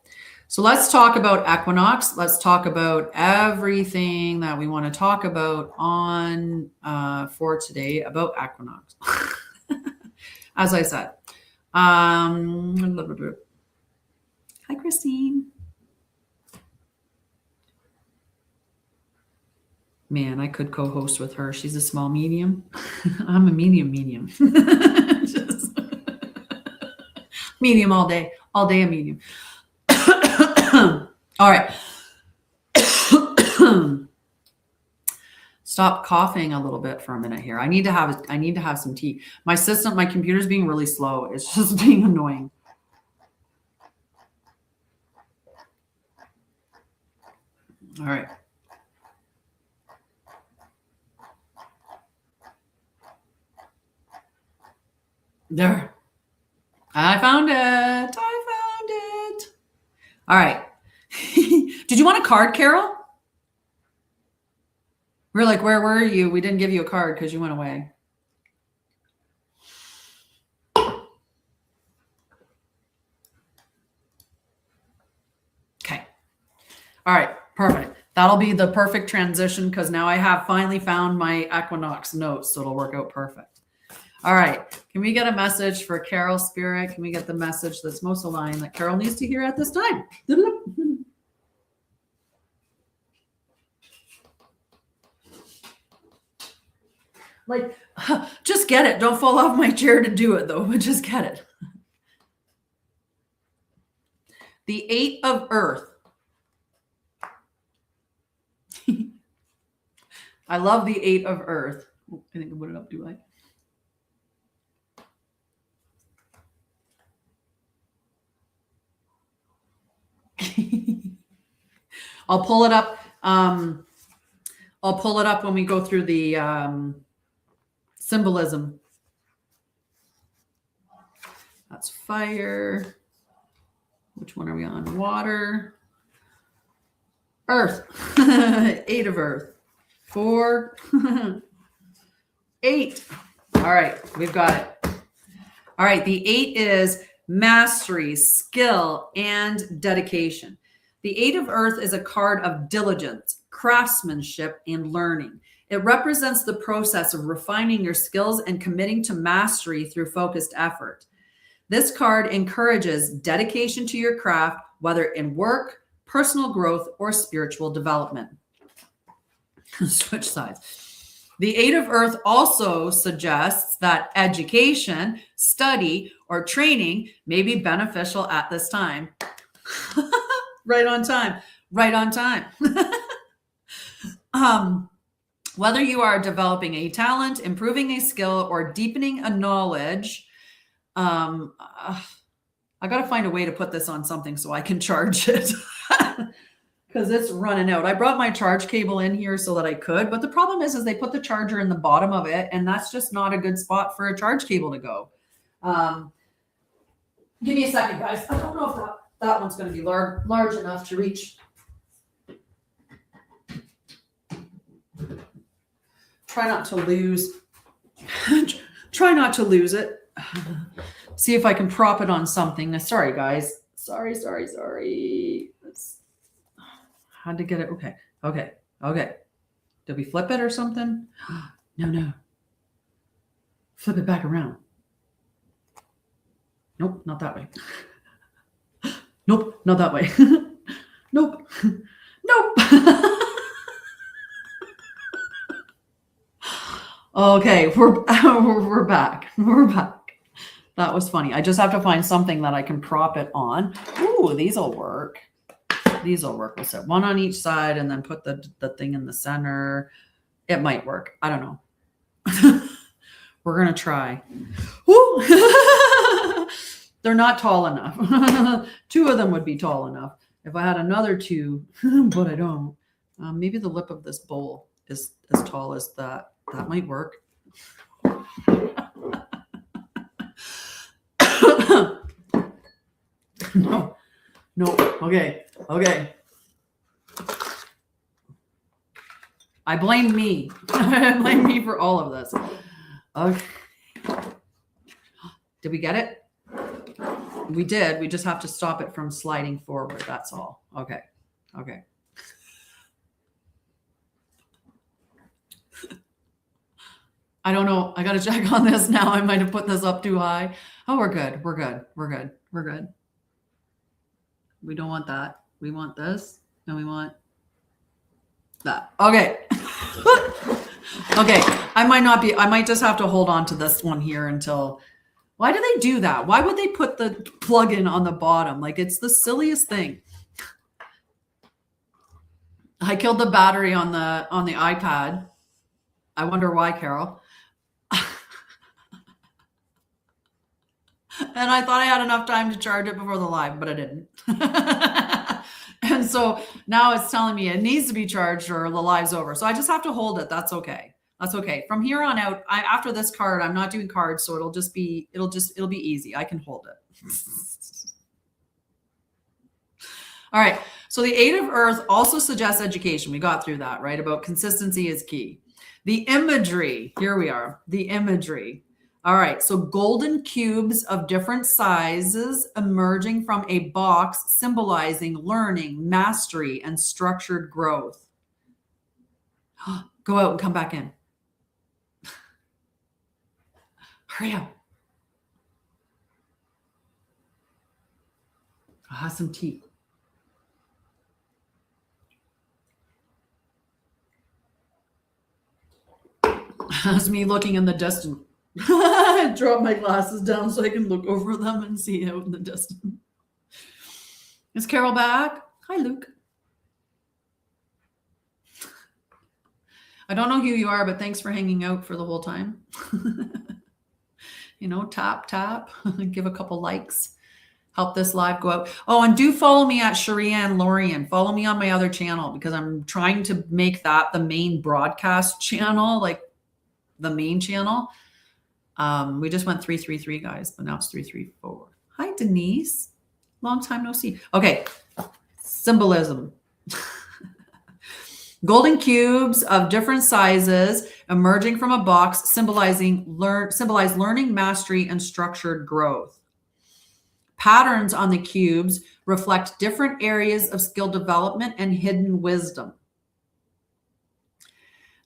So let's talk about equinox. Let's talk about everything that we want to talk about on for today about equinox. As I said. Hi, Christine. Man, I could co-host with her. She's a small medium. I'm a medium. Just medium all day a medium. All right. Stop coughing a little bit for a minute here. I need to have some tea. My computer's being really slow. It's just being annoying. All right. There. I found it. All right. Did you want a card, Carol? We're like, where were you? We didn't give you a card because you went away. Okay. All right. Perfect. That'll be the perfect transition because now I have finally found my equinox notes, so it'll work out perfect. All right. Can we get a message for Carol Spirit? Can we get the message that's most aligned that Carol needs to hear at this time? Like, just get it. Don't fall off my chair to do it, though, but just get it. The 8 of Earth. I love the 8 of Earth. Oh, I think I put it up, do I? I'll pull it up. I'll pull it up when we go through the symbolism. That's fire. Which one are we on? Water. Earth. 8 of Earth. 4. 8. All right, we've got it. All right, the 8 is mastery, skill, and dedication. The 8 of Earth is a card of diligence, craftsmanship, and learning. It represents the process of refining your skills and committing to mastery through focused effort. This card encourages dedication to your craft, whether in work, personal growth, or spiritual development. Switch sides. The 8 of Earth also suggests that education, study, or training may be beneficial at this time. Right on time. Right on time. Whether you are developing a talent, improving a skill, or deepening a knowledge, I got to find a way to put this on something so I can charge it. Because it's running out. I brought my charge cable in here so that I could, but the problem is they put the charger in the bottom of it, and that's just not a good spot for a charge cable to go. Give me a second, guys. I don't know if that one's going to be large enough to reach. Try not to lose. Try not to lose it. See if I can prop it on something. Sorry, guys. Sorry. Had to get it. Okay. Did we flip it or something? No. Flip it back around. Nope, not that way. Nope, not that way. Nope. Okay, we're back. That was funny. I just have to find something that I can prop it on. Ooh, these'll work. We'll set one on each side and then put the thing in the center. It might work. I don't know. We're going to try. Woo! They're not tall enough. 2 of them would be tall enough. If I had another 2, but I don't. Maybe the lip of this bowl is as tall as that. That might work. No. Okay. I blame me. I blame me for all of this. Okay. Did we get it? We did. We just have to stop it from sliding forward. That's all. Okay. I don't know. I got to check on this now. I might have put this up too high. Oh, we're good. We don't want that. We want this, and we want that. Okay. Okay. I might just have to hold on to this one here until. Why do they do that? Why would they put the plug-in on the bottom? Like, it's the silliest thing. I killed the battery on the iPad. I wonder why, Carol. And I thought I had enough time to charge it before the live, but I didn't. And so now it's telling me it needs to be charged or the live's over. So I just have to hold it. That's okay. From here on out, after this card, I'm not doing cards, so it'll be easy. I can hold it. All right. So the 8 of Earth also suggests education. We got through that, right? About consistency is key. The imagery. Here we are. The imagery. All right. So golden cubes of different sizes emerging from a box symbolizing learning, mastery, and structured growth. Go out and come back in. Hurry up. I'll have some tea. That's me looking in the distance. I drop my glasses down so I can look over them and see out in the distance. Is Carol back? Hi, Luke. I don't know who you are, but thanks for hanging out for the whole time. Tap, give a couple likes. Help this live go out. Oh, and do follow me at Sha'Ryah and Lorian. Follow me on my other channel because I'm trying to make that the main broadcast channel, like the main channel. We just went 333, guys, but now it's 334. Hi, Denise. Long time no see. Okay. Symbolism. Golden cubes of different sizes emerging from a box symbolize learning, mastery, and structured growth. Patterns on the cubes reflect different areas of skill development and hidden wisdom.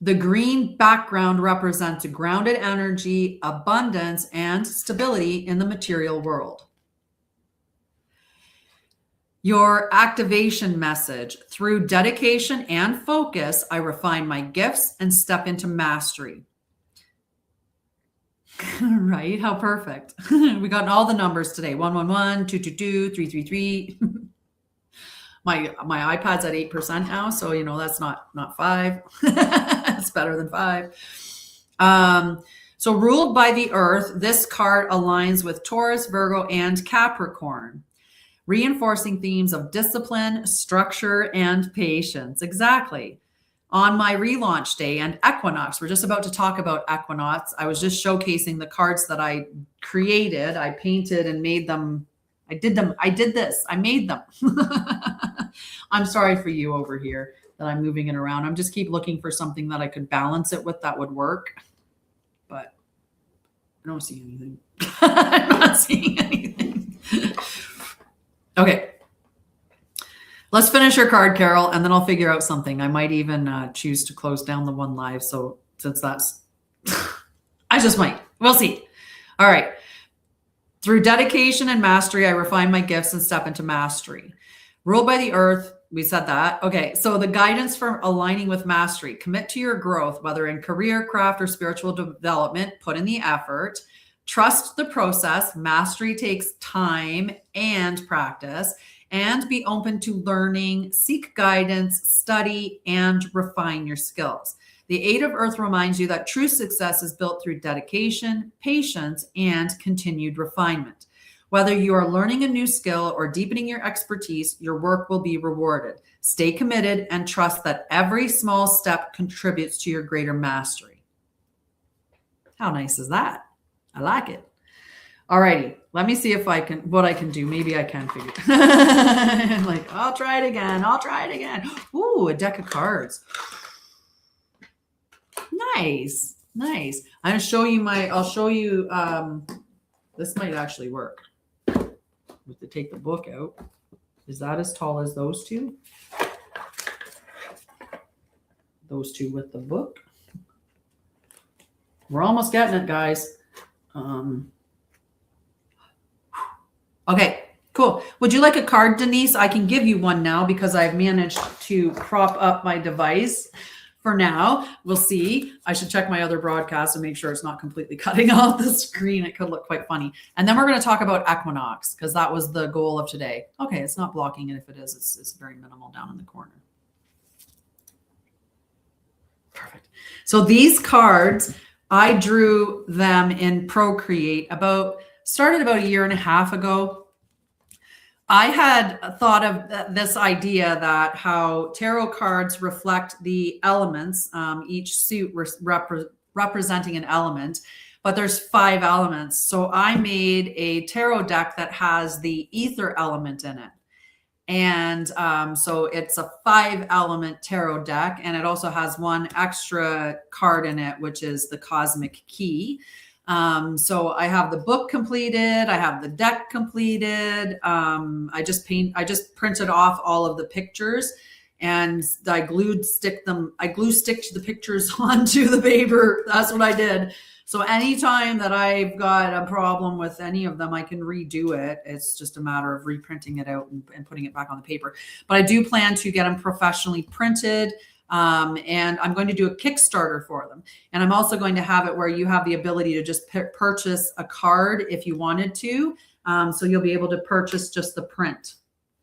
The green background represents grounded energy, abundance, and stability in the material world. Your activation message: through dedication and focus, I refine my gifts and step into mastery. Right? How perfect. We got all the numbers today. 111, 222, 333. My iPad's at 8% now, so you know that's not 5. It's better than 5. So ruled by the earth, this card aligns with Taurus, Virgo, and Capricorn, reinforcing themes of discipline, structure, and patience. Exactly. On my relaunch day and Equinox, we're just about to talk about Equinox. I was just showcasing the cards that I created. I painted and made them. I did this. I made them. I'm sorry for you over here that I'm moving it around. I'm just keep looking for something that I could balance it with that would work. But I don't see anything. I'm not seeing anything. Okay. Let's finish your card, Carol, and then I'll figure out something. I might even choose to close down the one live. So since that's, I just might. We'll see. All right. Through dedication and mastery, I refine my gifts and step into mastery. Ruled by the earth, we said that. Okay, so the guidance for aligning with mastery: commit to your growth, whether in career, craft, or spiritual development. Put in the effort. Trust the process. Mastery takes time and practice. And be open to learning, seek guidance, study, and refine your skills. The 8 of Earth reminds you that true success is built through dedication, patience, and continued refinement. Whether you are learning a new skill or deepening your expertise, your work will be rewarded. Stay committed and trust that every small step contributes to your greater mastery. How nice is that? I like it. All righty. Let me see if I can, what I can do. Maybe I can figure it. Like, I'll try it again. I'll try it again. Ooh, a deck of cards. Nice. Nice. I'm going to show you I'll show you, this might actually work. With to take the book out. Is that as tall as those two? Those two with the book. We're almost getting it, guys. Okay, cool. Would you like a card, Denise? I can give you one now because I've managed to prop up my device for now. We'll see. I should check my other broadcast and make sure it's not completely cutting off the screen. It could look quite funny. And then we're going to talk about Equinox because that was the goal of today. Okay, it's not blocking it. If it is, it's very minimal down in the corner. Perfect. So these cards, I drew them in Procreate started about a year and a half ago. I had thought of this idea that how tarot cards reflect the elements, each suit representing an element, but there's 5 elements. So I made a tarot deck that has the ether element in it. And so it's a 5-element tarot deck, and it also has one extra card in it, which is the cosmic key. So I have the book completed. I have the deck completed. I just printed off all of the pictures and I glue stick the pictures onto the paper. That's what I did. So anytime that I've got a problem with any of them, I can redo it. It's just a matter of reprinting it out and putting it back on the paper. But I do plan to get them professionally printed. And I'm going to do a Kickstarter for them. And I'm also going to have it where you have the ability to just purchase a card if you wanted to. So you'll be able to purchase just the print,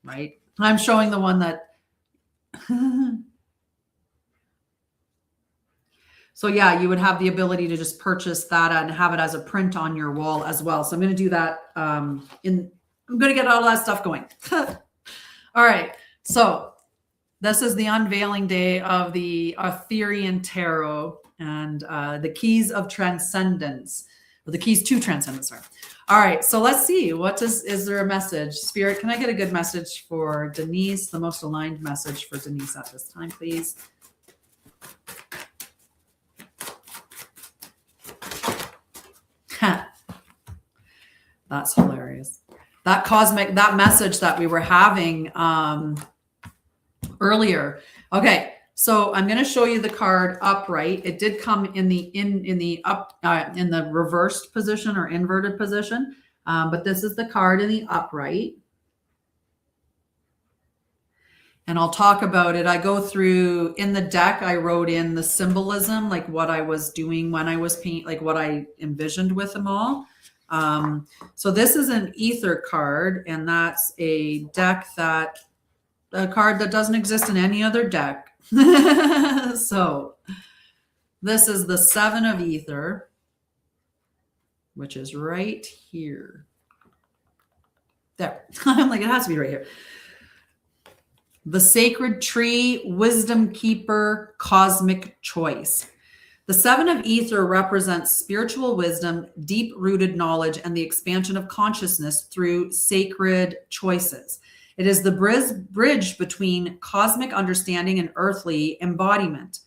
right? I'm showing the one that, so yeah, you would have the ability to just purchase that and have it as a print on your wall as well. So I'm going to do that. I'm going to get all that stuff going. All right. So this is the unveiling day of the Arthurian Tarot and the keys of transcendence, or the keys to transcendence. Sorry. All right, so let's see. Is there a message? Spirit, can I get a good message for Denise, the most aligned message for Denise at this time, please? That's hilarious. That message that we were having earlier. Okay, so I'm going to show you the card upright. It did come in the reversed position or inverted position, but this is the card in the upright. And I'll talk about it. I go through in the deck, I wrote in the symbolism, like what I was doing when I was painting, like what I envisioned with them all. So this is an ether card, and that's a card that doesn't exist in any other deck. So this is the 7 of ether, which is right here. There. I'm like, it has to be right here. The sacred tree, wisdom keeper, cosmic choice. The 7 of ether represents spiritual wisdom, deep-rooted knowledge, and the expansion of consciousness through sacred choices. It is the bridge between cosmic understanding and earthly embodiment,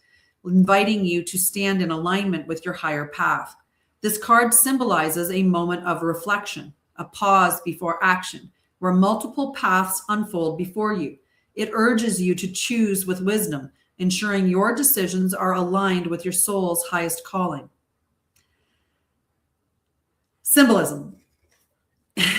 inviting you to stand in alignment with your higher path. This card symbolizes a moment of reflection, a pause before action, where multiple paths unfold before you. It urges you to choose with wisdom, ensuring your decisions are aligned with your soul's highest calling. Symbolism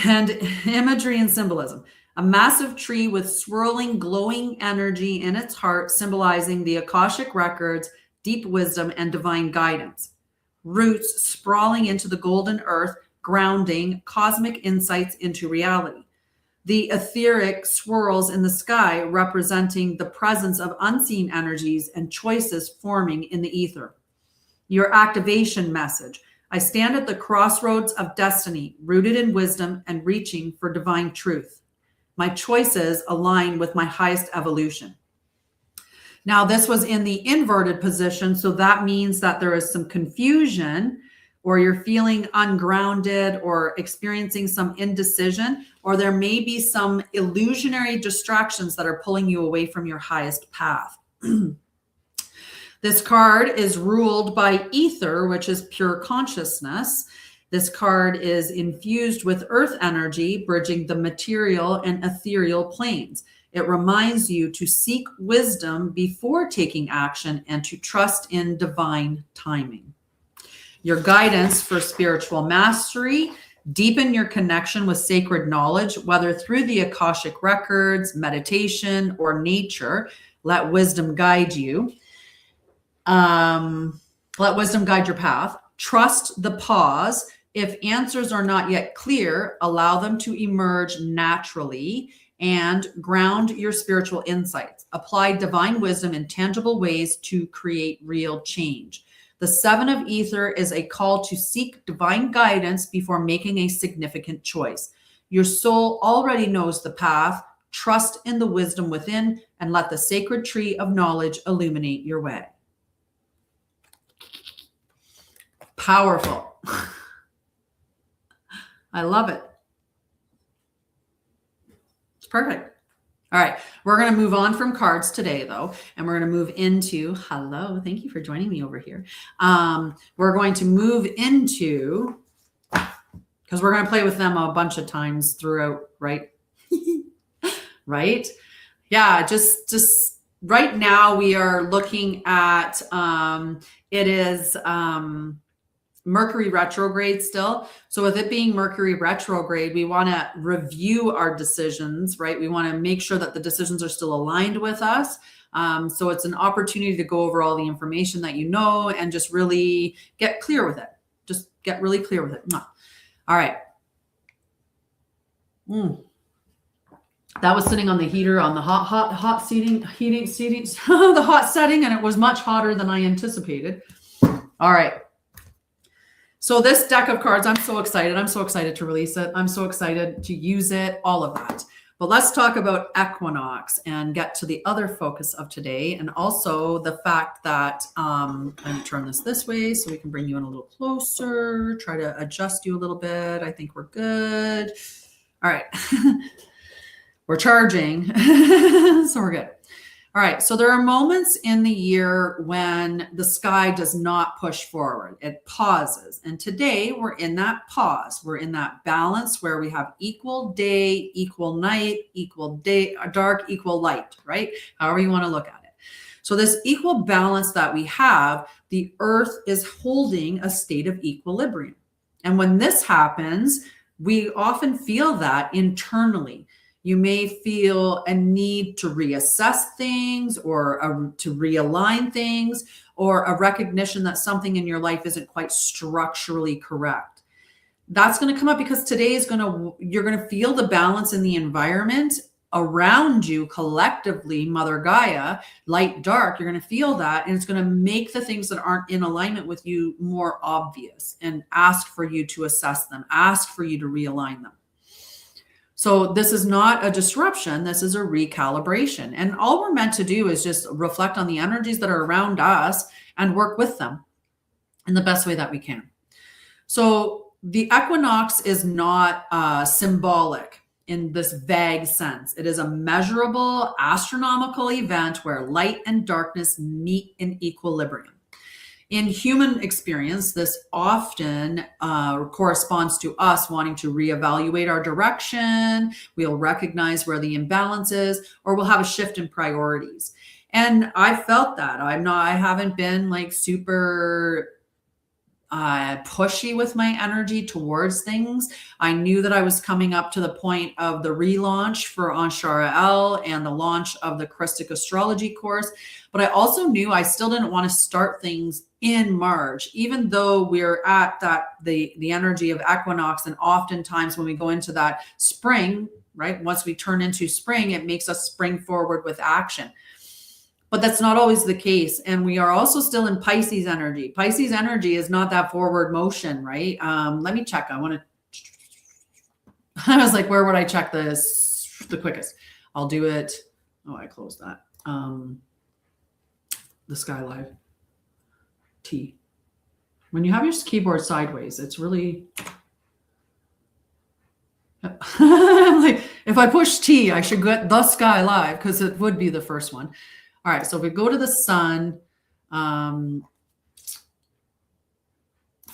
and imagery and symbolism. A massive tree with swirling, glowing energy in its heart, symbolizing the Akashic records, deep wisdom, and divine guidance. Roots sprawling into the golden earth, grounding cosmic insights into reality. The etheric swirls in the sky, representing the presence of unseen energies and choices forming in the ether. Your activation message. I stand at the crossroads of destiny, rooted in wisdom and reaching for divine truth. My choices align with my highest evolution. Now, this was in the inverted position, so that means that there is some confusion, or you're feeling ungrounded or experiencing some indecision, or there may be some illusionary distractions that are pulling you away from your highest path. This card is ruled by ether, which is pure consciousness. This card is infused with earth energy, bridging the material and ethereal planes. It reminds you to seek wisdom before taking action and to trust in divine timing. Your guidance for spiritual mastery. Deepen your connection with sacred knowledge, whether through the Akashic records, meditation, or nature. Let wisdom guide you. Let wisdom guide your path. Trust the pause. If answers are not yet clear, allow them to emerge naturally, and ground your spiritual insights. Apply divine wisdom in tangible ways to create real change. The 7 of ether is a call to seek divine guidance before making a significant choice. Your soul already knows the path. Trust in the wisdom within and let the sacred tree of knowledge illuminate your way. Powerful. I love it. It's perfect. All right, we're going to move on from cards today, though, and we're going to move into, hello, thank you for joining me over here. We're going to move into, because we're going to play with them a bunch of times throughout, right? Right? Yeah, just right now we are looking at, it is Mercury retrograde still. So with it being Mercury retrograde, we want to review our decisions, right? We want to make sure that the decisions are still aligned with us. So it's an opportunity to go over all the information that you know and just really get clear with it. Just get really clear with it. All right. That was sitting on the heater on the hot seating, the hot setting, and it was much hotter than I anticipated. All right. So this deck of cards, I'm so excited. I'm so excited to release it. I'm so excited to use it, all of that. But let's talk about Equinox and get to the other focus of today. And also the fact that I'm going to turn this way so we can bring you in a little closer, try to adjust you a little bit. I think we're good. All right. We're charging. So we're good. All right, so there are moments in the year when the sky does not push forward. It pauses. And today we're in that pause. We're in that balance where we have equal day, equal night, equal day, dark, equal light, right? However you want to look at it. So this equal balance that we have, the earth is holding a state of equilibrium. And when this happens, we often feel that internally. You may feel a need to reassess things, or to realign things, or a recognition that something in your life isn't quite structurally correct. That's going to come up because today you're going to feel the balance in the environment around you collectively, Mother Gaia, light, dark. You're going to feel that, and it's going to make the things that aren't in alignment with you more obvious, and ask for you to assess them, ask for you to realign them. So this is not a disruption. This is a recalibration. And all we're meant to do is just reflect on the energies that are around us and work with them in the best way that we can. So the equinox is not symbolic in this vague sense. It is a measurable astronomical event where light and darkness meet in equilibrium. In human experience, this often corresponds to us wanting to reevaluate our direction. We'll recognize where the imbalance is, or we'll have a shift in priorities. And I felt that. I haven't been like super pushy with my energy towards things. I knew that I was coming up to the point of the relaunch for Anshara'El and the launch of the Christic astrology course. But I also knew I still didn't want to start things in March, even though we're at the energy of equinox. And oftentimes when we go into that spring, right, once we turn into spring, it makes us spring forward with action. But that's not always the case. And we are also still in Pisces energy. Pisces energy is not that forward motion, right? Let me check. I was like, where would I check this the quickest? I'll do it. Oh, I closed that. The Sky Live T. When you have your keyboard sideways, it's really... I'm like, if I push T, I should get the Sky Live because it would be the first one. All right, so if we go to the sun, find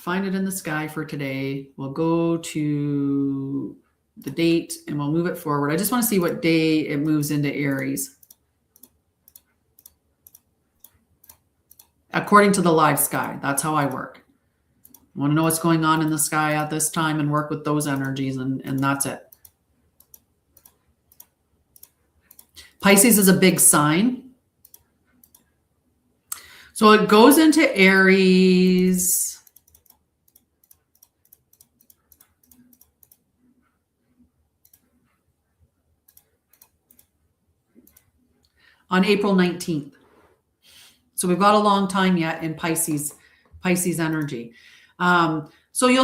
it in the sky for today. We'll go to the date and we'll move it forward. I just want to see what day it moves into Aries. According to the live sky, that's how I work. I want to know what's going on in the sky at this time and work with those energies, and that's it. Pisces is a big sign. So it goes into Aries on April 19th. So we've got a long time yet in Pisces energy. So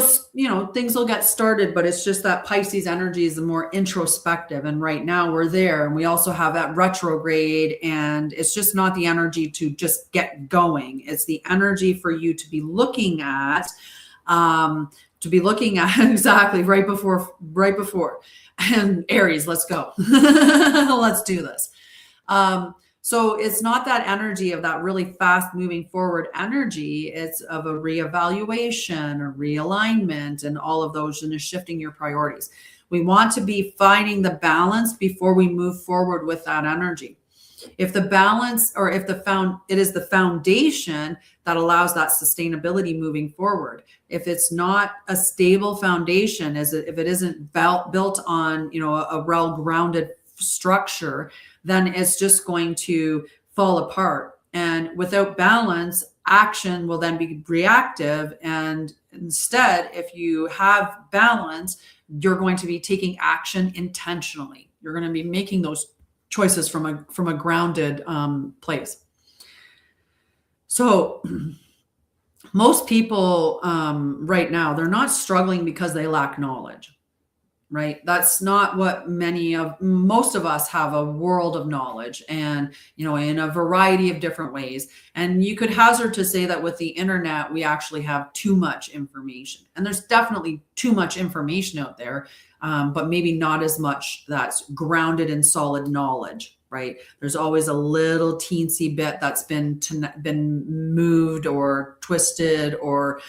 things will get started, but it's just that Pisces energy is the more introspective. And right now we're there, and we also have that retrograde, and it's just not the energy to just get going. It's the energy for you to be looking at, exactly right before. And Aries, let's go. Let's do this. So it's not that energy of that really fast moving forward energy. It's of a reevaluation or realignment and all of those, and shifting your priorities. We want to be finding the balance before we move forward with that energy. If the balance, or if it is the foundation that allows that sustainability moving forward. If it's not a stable foundation, if it isn't built on, a well-grounded structure, then it's just going to fall apart. And without balance, action will then be reactive. And instead, if you have balance, you're going to be taking action intentionally. You're going to be making those choices from a grounded place. So most people right now, they're not struggling because they lack knowledge. Right? That's not what most of us have, a world of knowledge, and, in a variety of different ways. And you could hazard to say that with the internet, we actually have too much information, and there's definitely too much information out there, but maybe not as much that's grounded in solid knowledge, right? There's always a little teensy bit that's been moved or twisted, or,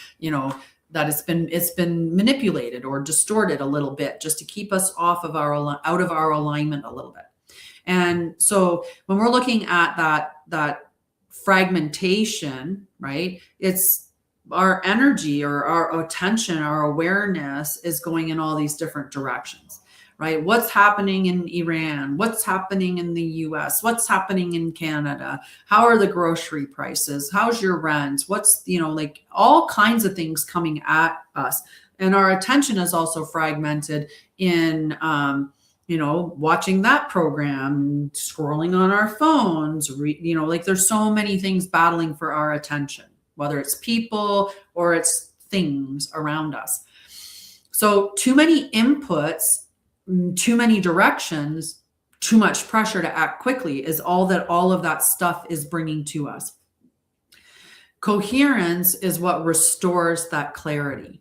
that it's been manipulated or distorted a little bit just to keep us out of our alignment a little bit. And so when we're looking at that fragmentation, right, it's our energy or our attention, our awareness is going in all these different directions, right? What's happening in Iran? What's happening in the US? What's happening in Canada? How are the grocery prices? How's your rent? What's, like all kinds of things coming at us. And our attention is also fragmented in, watching that program, scrolling on our phones, like there's so many things battling for our attention, whether it's people or it's things around us. So too many inputs, too many directions, too much pressure to act quickly is all of that stuff is bringing to us. Coherence is what restores that clarity.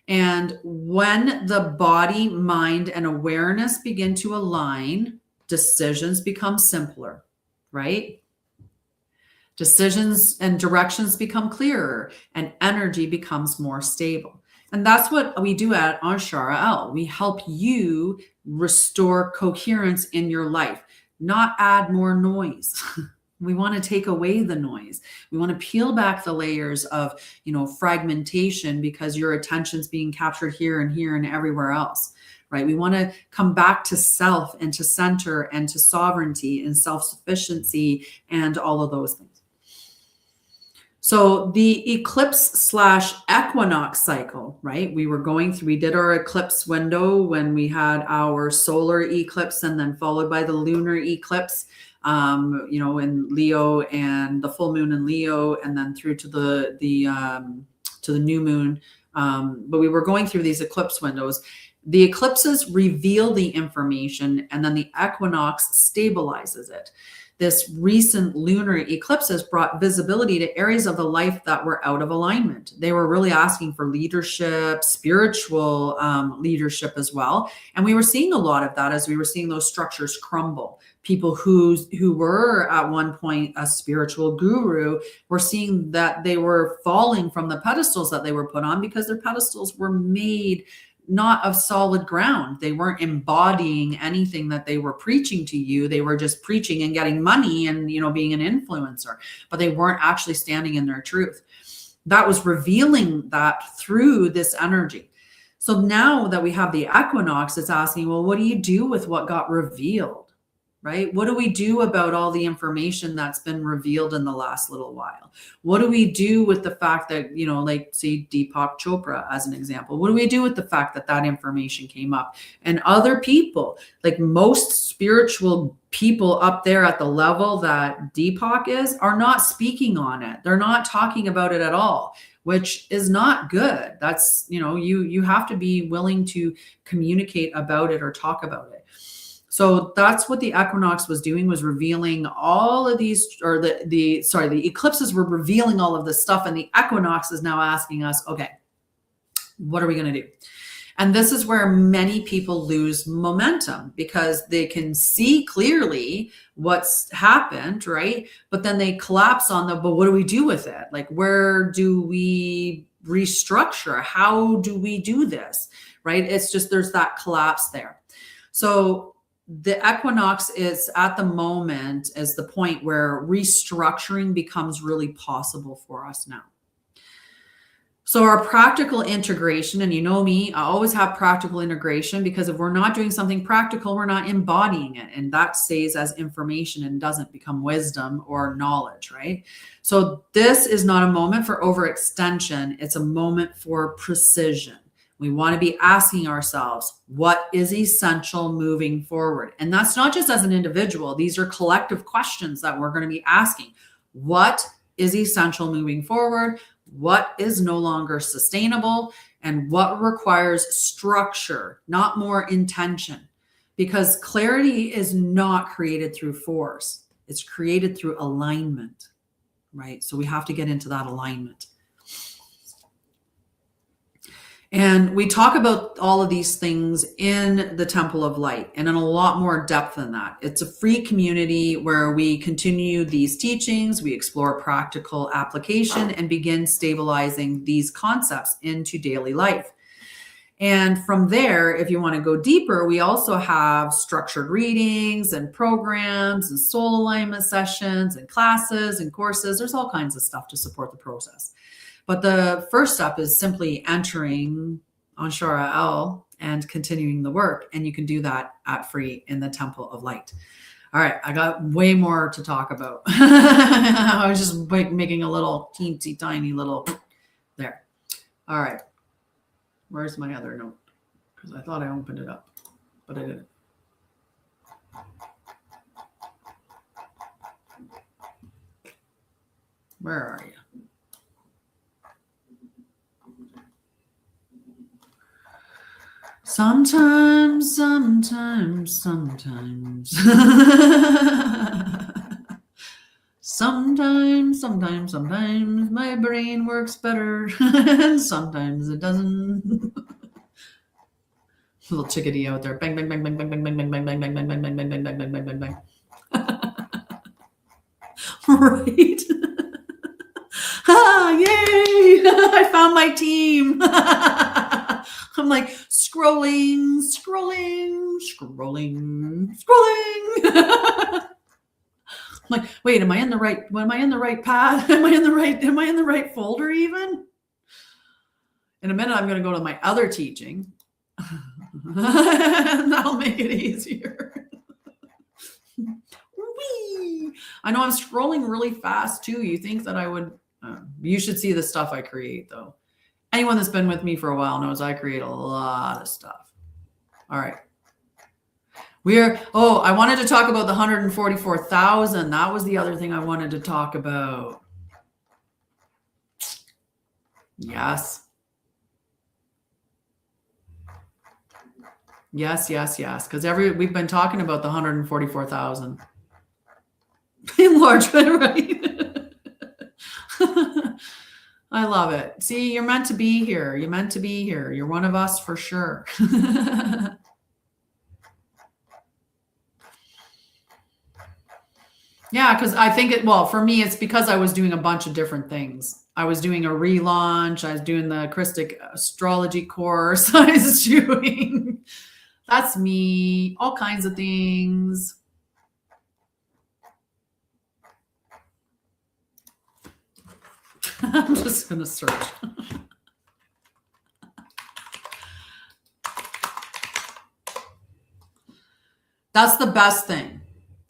And when the body, mind, and awareness begin to align, decisions become simpler, right? Decisions and directions become clearer, and energy becomes more stable. And that's what we do at Anshara'El. We help you restore coherence in your life, not add more noise. We want to take away the noise. We want to peel back the layers of, fragmentation because your attention's being captured here and here and everywhere else, right? We want to come back to self and to center and to sovereignty and self-sufficiency and all of those things. So the eclipse/equinox cycle, right? We did our eclipse window when we had our solar eclipse and then followed by the lunar eclipse, in Leo and the full moon in Leo, and then through to the new moon. But we were going through these eclipse windows. The eclipses reveal the information and then the equinox stabilizes it. This recent lunar eclipses brought visibility to areas of the life that were out of alignment. They were really asking for leadership, spiritual leadership as well. And we were seeing a lot of that as we were seeing those structures crumble. People who were at one point a spiritual guru were seeing that they were falling from the pedestals that they were put on because their pedestals were made not of solid ground. They weren't embodying anything that they were preaching to you. They were just preaching and getting money and, being an influencer, but they weren't actually standing in their truth. That was revealing that through this energy. So now that we have the equinox, it's asking, well, what do you do with what got revealed? Right? What do we do about all the information that's been revealed in the last little while? What do we do with the fact that, like say Deepak Chopra as an example, what do we do with the fact that that information came up and other people, like most spiritual people up there at the level that Deepak is, are not speaking on it. They're not talking about it at all, which is not good. That's, you have to be willing to communicate about it or talk about it. So that's what the equinox was doing, was revealing all of these, or the eclipses were revealing all of this stuff. And the equinox is now asking us, okay, what are we going to do? And this is where many people lose momentum because they can see clearly what's happened, right? But then they collapse on but what do we do with it? Like, where do we restructure? How do we do this, right? It's just, there's that collapse there. So the equinox is at the moment is the point where restructuring becomes really possible for us now. So our practical integration, and you know me, I always have practical integration because if we're not doing something practical, we're not embodying it. And that stays as information and doesn't become wisdom or knowledge, right? So this is not a moment for overextension. It's a moment for precision. We want to be asking ourselves, what is essential moving forward? And that's not just as an individual. These are collective questions that we're going to be asking. What is essential moving forward? What is no longer sustainable? And what requires structure, not more intention? Because clarity is not created through force. It's created through alignment, right? So we have to get into that alignment. And we talk about all of these things in the Temple of Light and in a lot more depth than that. It's a free community where we continue these teachings, we explore practical application and begin stabilizing these concepts into daily life. And from there, if you want to go deeper, we also have structured readings and programs and soul alignment sessions and classes and courses. There's all kinds of stuff to support the process. But the first step is simply entering Anshara'El and continuing the work. And you can do that at free in the Temple of Light. All right, I got way more to talk about. I was just making a little teensy tiny little there. All right, where's my other note? Because I thought I opened it up, but I didn't. Where are you? Sometimes. sometimes, my brain works better, and sometimes it doesn't. Little chickadee out there. Bang, bang, bang, bang, bang, bang, bang, bang, bang, bang, bang, bang, bang, bang, bang, bang, bang, bang, bang, bang. Right? Yay! I found my team. I'm like scrolling. I'm like, wait, am I in the right path? Am I in the right folder even? In a minute, I'm going to go to my other teaching. That'll make it easier. Whee! I know I'm scrolling really fast too. You think that I would, you should see the stuff I create though. Anyone that's been with me for a while knows I create a lot of stuff. All right. I wanted to talk about the 144,000. That was the other thing I wanted to talk about. Yes. Because we've been talking about the 144,000. Enlargement, right? I love it. See, you're meant to be here. You're meant to be here. You're one of us for sure. Yeah, because I think for me, it's because I was doing a bunch of different things. I was doing a relaunch. I was doing the Christic astrology course. That's me, all kinds of things. I'm just going to search. That's the best thing.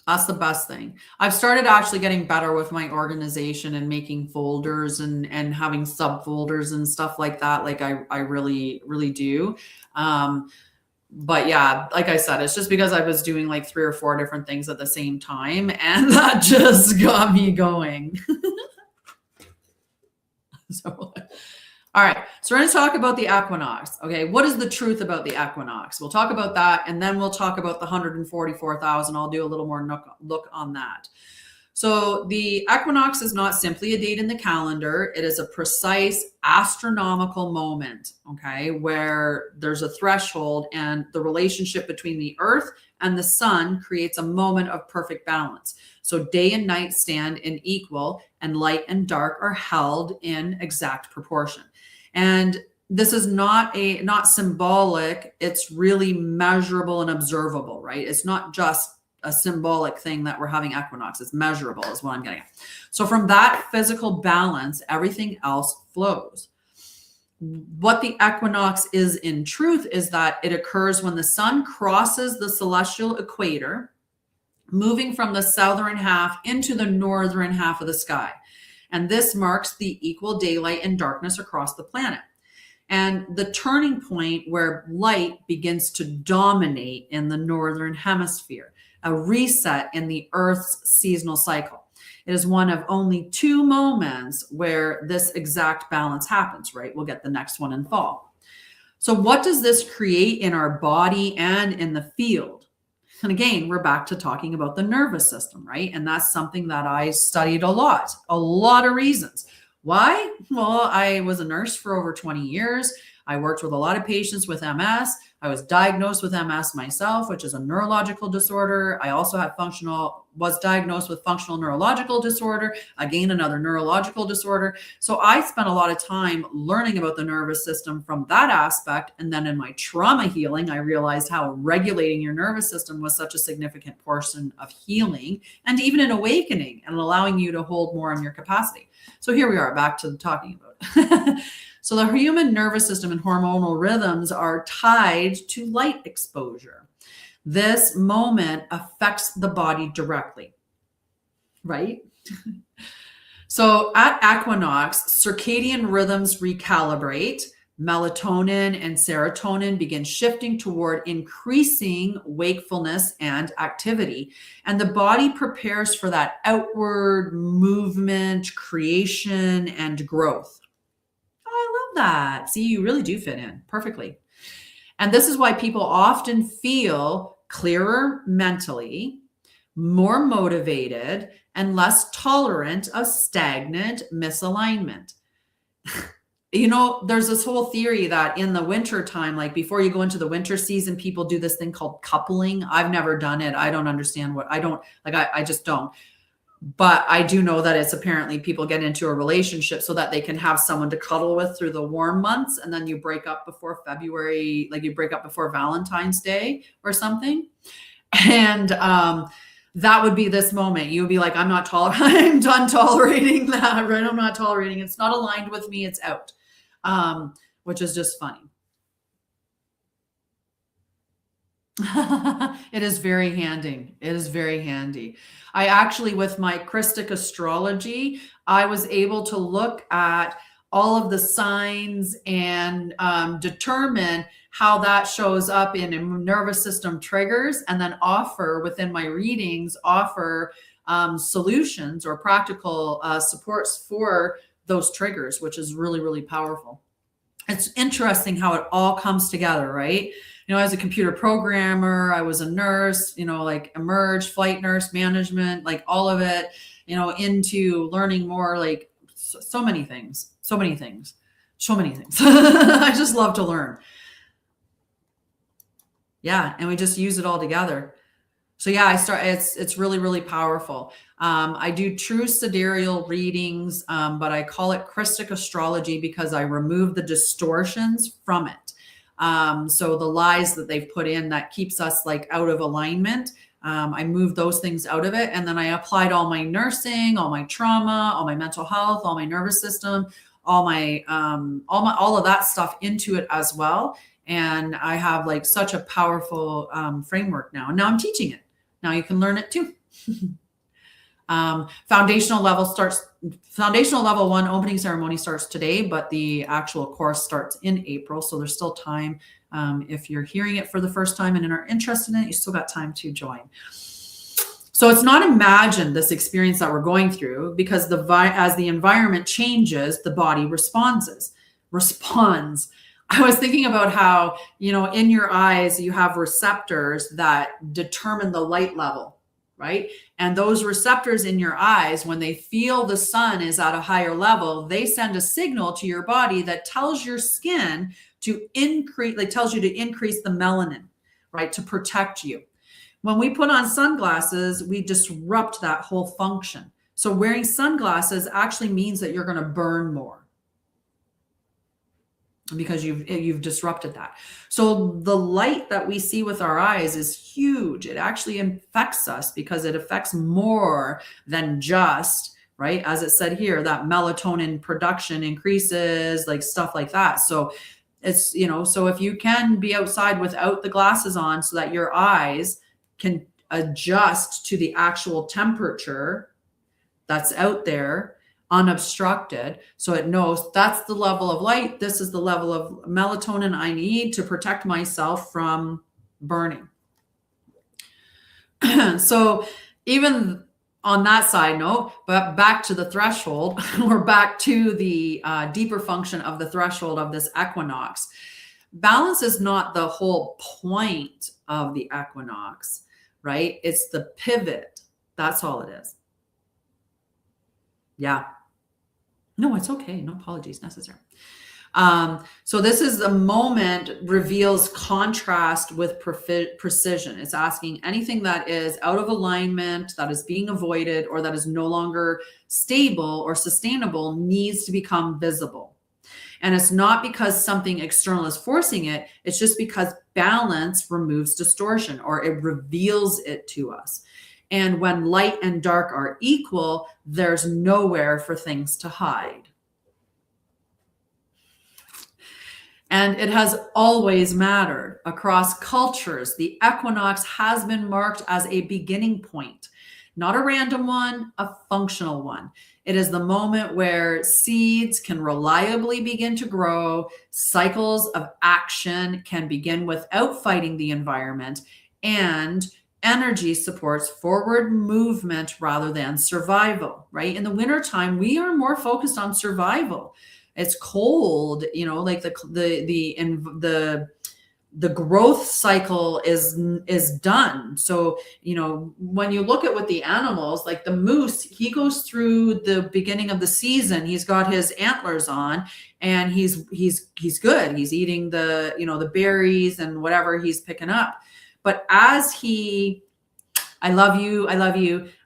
That's the best thing. I've started actually getting better with my organization and making folders and having subfolders and stuff like that. Like I really, really do. But yeah, like I said, it's just because I was doing like 3 or 4 different things at the same time, and that just got me going. So, all right. So we're going to talk about the equinox. Okay. What is the truth about the equinox? We'll talk about that. And then we'll talk about the 144,000. I'll do a little more look on that. So the equinox is not simply a date in the calendar. It is a precise astronomical moment, okay, where there's a threshold and the relationship between the earth and the sun creates a moment of perfect balance. So day and night stand in equal, and light and dark are held in exact proportion. And this is not symbolic. It's really measurable and observable, right? It's not just a symbolic thing that we're having equinox. It's measurable is what I'm getting at. So from that physical balance, everything else flows. What the equinox is in truth is that it occurs when the sun crosses the celestial equator, moving from the southern half into the northern half of the sky. And this marks the equal daylight and darkness across the planet. And the turning point where light begins to dominate in the northern hemisphere, a reset in the Earth's seasonal cycle. It is one of only 2 moments where this exact balance happens, right? We'll get the next one in fall. So what does this create in our body and in the field? And again, we're back to talking about the nervous system, right? And that's something that I studied a lot of reasons. Why? Well, I was a nurse for over 20 years. I worked with a lot of patients with MS. I was diagnosed with MS myself, which is a neurological disorder. I also was diagnosed with functional neurological disorder, again, another neurological disorder. So I spent a lot of time learning about the nervous system from that aspect. And then in my trauma healing, I realized how regulating your nervous system was such a significant portion of healing and even an awakening and allowing you to hold more in your capacity. So here we are back to talking about it. So the human nervous system and hormonal rhythms are tied to light exposure. This moment affects the body directly, right? So at equinox, circadian rhythms recalibrate, melatonin and serotonin begin shifting toward increasing wakefulness and activity. And the body prepares for that outward movement, creation, and growth. Oh, I love that. See, you really do fit in perfectly. And this is why people often feel clearer mentally, more motivated, and less tolerant of stagnant misalignment. You know, there's this whole theory that in the winter time, like before you go into the winter season, people do this thing called coupling. I've never done it. I don't understand what I just don't. But I do know that it's apparently people get into a relationship so that they can have someone to cuddle with through the warm months. And then you break up before February, like you break up before Valentine's Day or something. And that would be this moment. You would be like, I'm done tolerating that, right? I'm not tolerating. It's not aligned with me. It's out. Which is just funny. It is very handy. It is very handy. I actually, with my Christic astrology, I was able to look at all of the signs and determine how that shows up in nervous system triggers, and then offer within my readings, solutions or practical supports for those triggers, which is really, really powerful. It's interesting how it all comes together, right? You know, as a computer programmer, I was a nurse, you know, like emerged, flight nurse management, like all of it, you know, into learning more, like so many things. I just love to learn. Yeah. And we just use it all together. So yeah, it's really, really powerful. I do true sidereal readings, but I call it Christic astrology because I remove the distortions from it. So the lies that they've put in that keeps us like out of alignment, I moved those things out of it. And then I applied all my nursing, all my trauma, all my mental health, all my nervous system, all of that stuff into it as well. And I have like such a powerful framework now. And now I'm teaching it. Now you can learn it too. Foundational level 1 opening ceremony starts today, but the actual course starts in April. So there's still time. If you're hearing it for the first time and are interested in it, you still got time to join. So it's not imagined, this experience that we're going through, because as the environment changes, the body responds. I was thinking about how, you know, in your eyes, you have receptors that determine the light level, right? And those receptors in your eyes, when they feel the sun is at a higher level, they send a signal to your body that tells your skin to increase, like tells you to increase the melanin, right? To protect you. When we put on sunglasses, we disrupt that whole function. So wearing sunglasses actually means that you're going to burn more, because you've disrupted that. So the light that we see with our eyes is huge. It actually affects us because it affects more than just, right? As it said here, that melatonin production increases, like stuff like that. So it's, you know, so if you can be outside without the glasses on so that your eyes can adjust to the actual temperature that's out there, unobstructed, so it knows that's the level of light, this is the level of melatonin I need to protect myself from burning. So even on that side note, but back to the threshold, or back to the deeper function of the threshold of this equinox. Balance is not the whole point of the equinox, right? It's the pivot. That's all it is. Yeah. No, it's okay. No apologies necessary. So this is the moment reveals contrast with precision. It's asking anything that is out of alignment, that is being avoided, or that is no longer stable or sustainable needs to become visible. And it's not because something external is forcing it. It's just because balance removes distortion, or it reveals it to us. And when light and dark are equal, there's nowhere for things to hide. And it has always mattered across cultures. The equinox has been marked as a beginning point, not a random one, a functional one. It is the moment where seeds can reliably begin to grow, cycles of action can begin without fighting the environment, and energy supports forward movement rather than survival, right? In the wintertime, we are more focused on survival. It's cold, like the growth cycle is done. So, when you look at what the animals, like the moose, he goes through the beginning of the season, he's got his antlers on and he's good. He's eating the berries and whatever he's picking up. But I love you.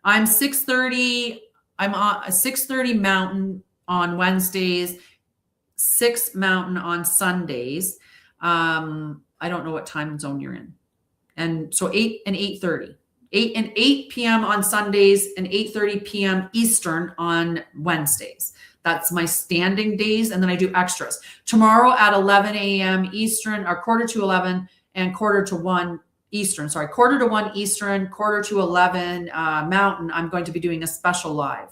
I'm 6:30. I'm on 6:30 Mountain on Wednesdays, 6 Mountain on Sundays. I don't know what time zone you're in. And so 8 and 8:30. 8 and 8 p.m. on Sundays and 8:30 p.m. Eastern on Wednesdays. That's my standing days. And then I do extras. Tomorrow at 11 a.m. Eastern, or quarter to 11 and quarter to 1 Eastern. Sorry, quarter to 1 Eastern, quarter to 11 Mountain. I'm going to be doing a special live.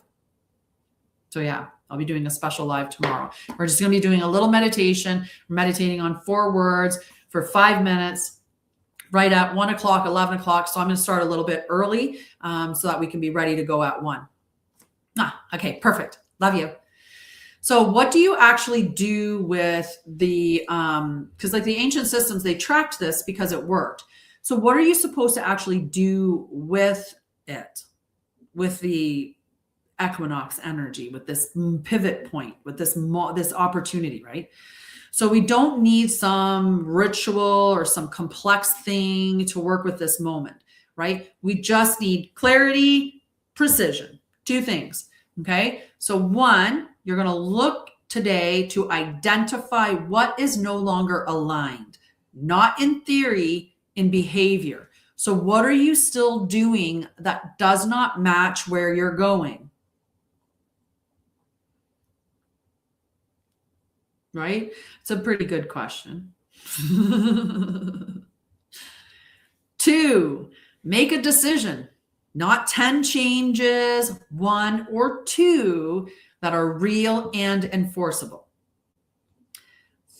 So yeah, I'll be doing a special live tomorrow. We're just going to be doing a little meditation. We're meditating on 4 words for 5 minutes, right at 1 o'clock, 11 o'clock. So I'm going to start a little bit early so that we can be ready to go at 1. Okay, perfect. Love you. So what do you actually do with the, because like the ancient systems, they tracked this because it worked. So what are you supposed to actually do with it, with the equinox energy, with this pivot point, with this opportunity, right? So we don't need some ritual or some complex thing to work with this moment, right? We just need clarity, precision, 2 things. Okay. So 1, you're going to look today to identify what is no longer aligned, not in theory, in behavior. So what are you still doing that does not match where you're going? Right? It's a pretty good question. 2, make a decision, not 10 changes, 1 or 2 that are real and enforceable.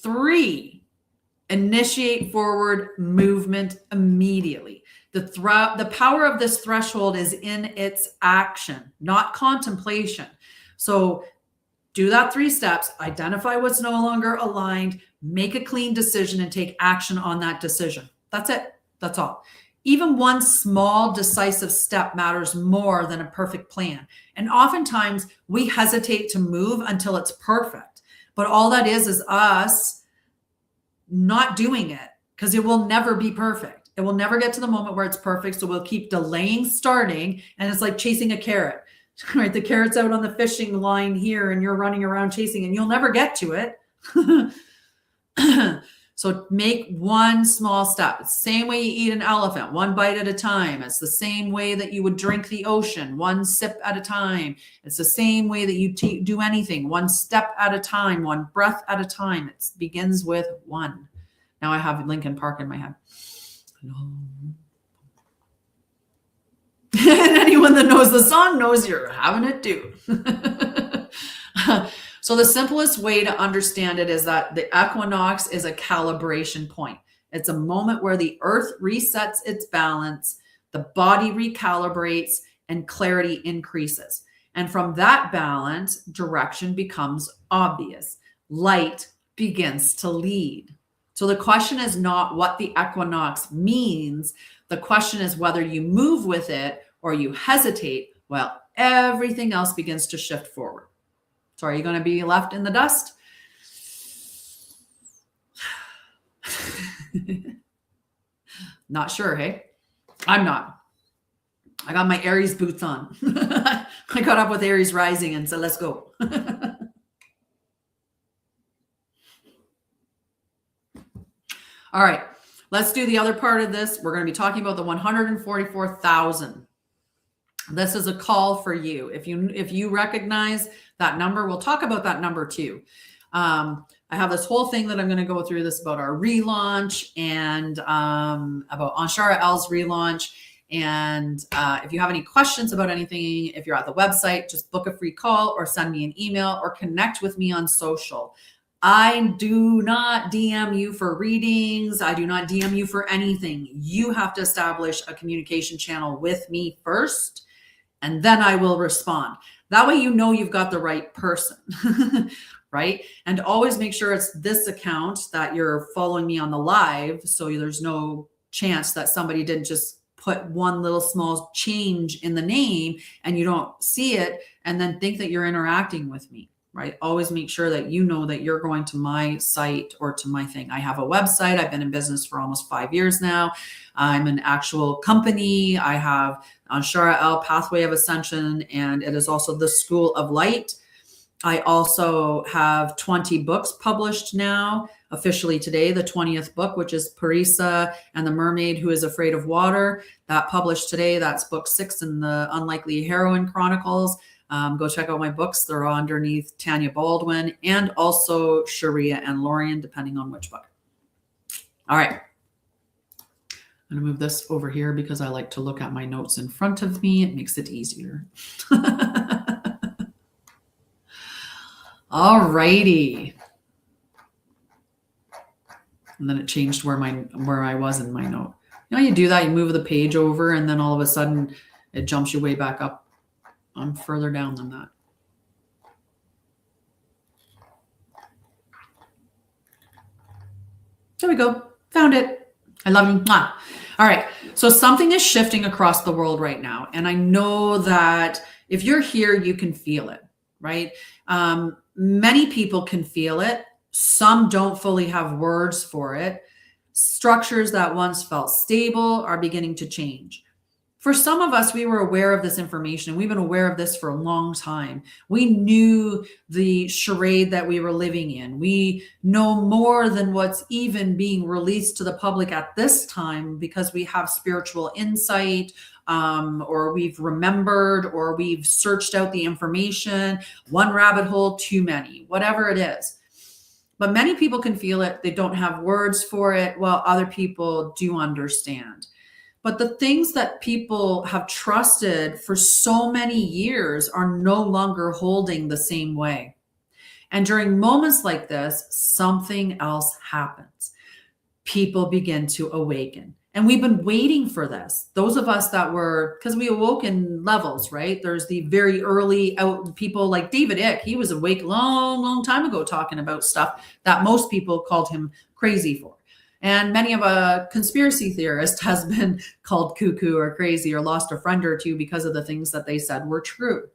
3, initiate forward movement immediately. The power of this threshold is in its action, not contemplation. So do that 3 steps, identify what's no longer aligned, make a clean decision, and take action on that decision. That's it. That's all. Even 1 small decisive step matters more than a perfect plan. And oftentimes we hesitate to move until it's perfect. But all that is us not doing it, because it will never be perfect. It will never get to the moment where it's perfect. So we'll keep delaying starting. And it's like chasing a carrot. Right, the carrot's out on the fishing line here and you're running around chasing and you'll never get to it. So make 1 small step. It's the same way you eat an elephant, 1 bite at a time. It's the same way that you would drink the ocean, 1 sip at a time. It's the same way that you do anything, 1 step at a time, 1 breath at a time. It begins with 1. Now I have Linkin Park in my head. And anyone that knows the song knows you're having it too. So the simplest way to understand it is that the equinox is a calibration point. It's a moment where the earth resets its balance, the body recalibrates, and clarity increases. And from that balance, direction becomes obvious. Light begins to lead. So the question is not what the equinox means. The question is whether you move with it or you hesitate while everything else begins to shift forward. So are you going to be left in the dust? Not sure, hey? I'm not. I got my Aries boots on. I got up with Aries rising and said, let's go. All right, let's do the other part of this. We're going to be talking about the 144,000. This is a call for you. If you recognize that number, we'll talk about that number too. I have this whole thing that I'm going to go through this about our relaunch and about Anshara'El's relaunch. And if you have any questions about anything, if you're at the website, just book a free call or send me an email or connect with me on social. I do not DM you for readings. I do not DM you for anything. You have to establish a communication channel with me first, and then I will respond. That way you know you've got the right person, right? And always make sure it's this account that you're following me on the live, so there's no chance that somebody didn't just put one little small change in the name and you don't see it and then think that you're interacting with me, right? Always make sure that you know that you're going to my site or to my thing. I have a website. I've been in business for almost 5 years now. I'm an actual company. I have Anshara'El Pathway of Ascension, and it is also the School of Light. I also have 20 books published now, officially today, the 20th book, which is Parisa and the Mermaid Who is Afraid of Water. That published today. That's book 6 in the Unlikely Heroine Chronicles. Go check out my books. They're all underneath Tanya Baldwin and also Sha'Ryah and Lorian, depending on which book. All right. I'm going to move this over here because I like to look at my notes in front of me. It makes it easier. All righty. And then it changed where I was in my note. You know, you do that, you move the page over, and then all of a sudden it jumps you way back up. I'm further down than that. There we go. Found it. I love you. Mwah. All right. So something is shifting across the world right now. And I know that if you're here, you can feel it, right? Many people can feel it. Some don't fully have words for it. Structures that once felt stable are beginning to change. For some of us, we were aware of this information, and we've been aware of this for a long time. We knew the charade that we were living in. We know more than what's even being released to the public at this time because we have spiritual insight, or we've remembered, or we've searched out the information. One rabbit hole too many, whatever it is. But many people can feel it. They don't have words for it, while other people do understand. But the things that people have trusted for so many years are no longer holding the same way. And during moments like this, something else happens. People begin to awaken. And we've been waiting for this. Those of us that were, because we awoke in levels, right? There's the very early out people like David Icke. He was awake long time ago talking about stuff that most people called him crazy for. And many of a conspiracy theorist has been called cuckoo or crazy or lost a friend or two because of the things that they said were true.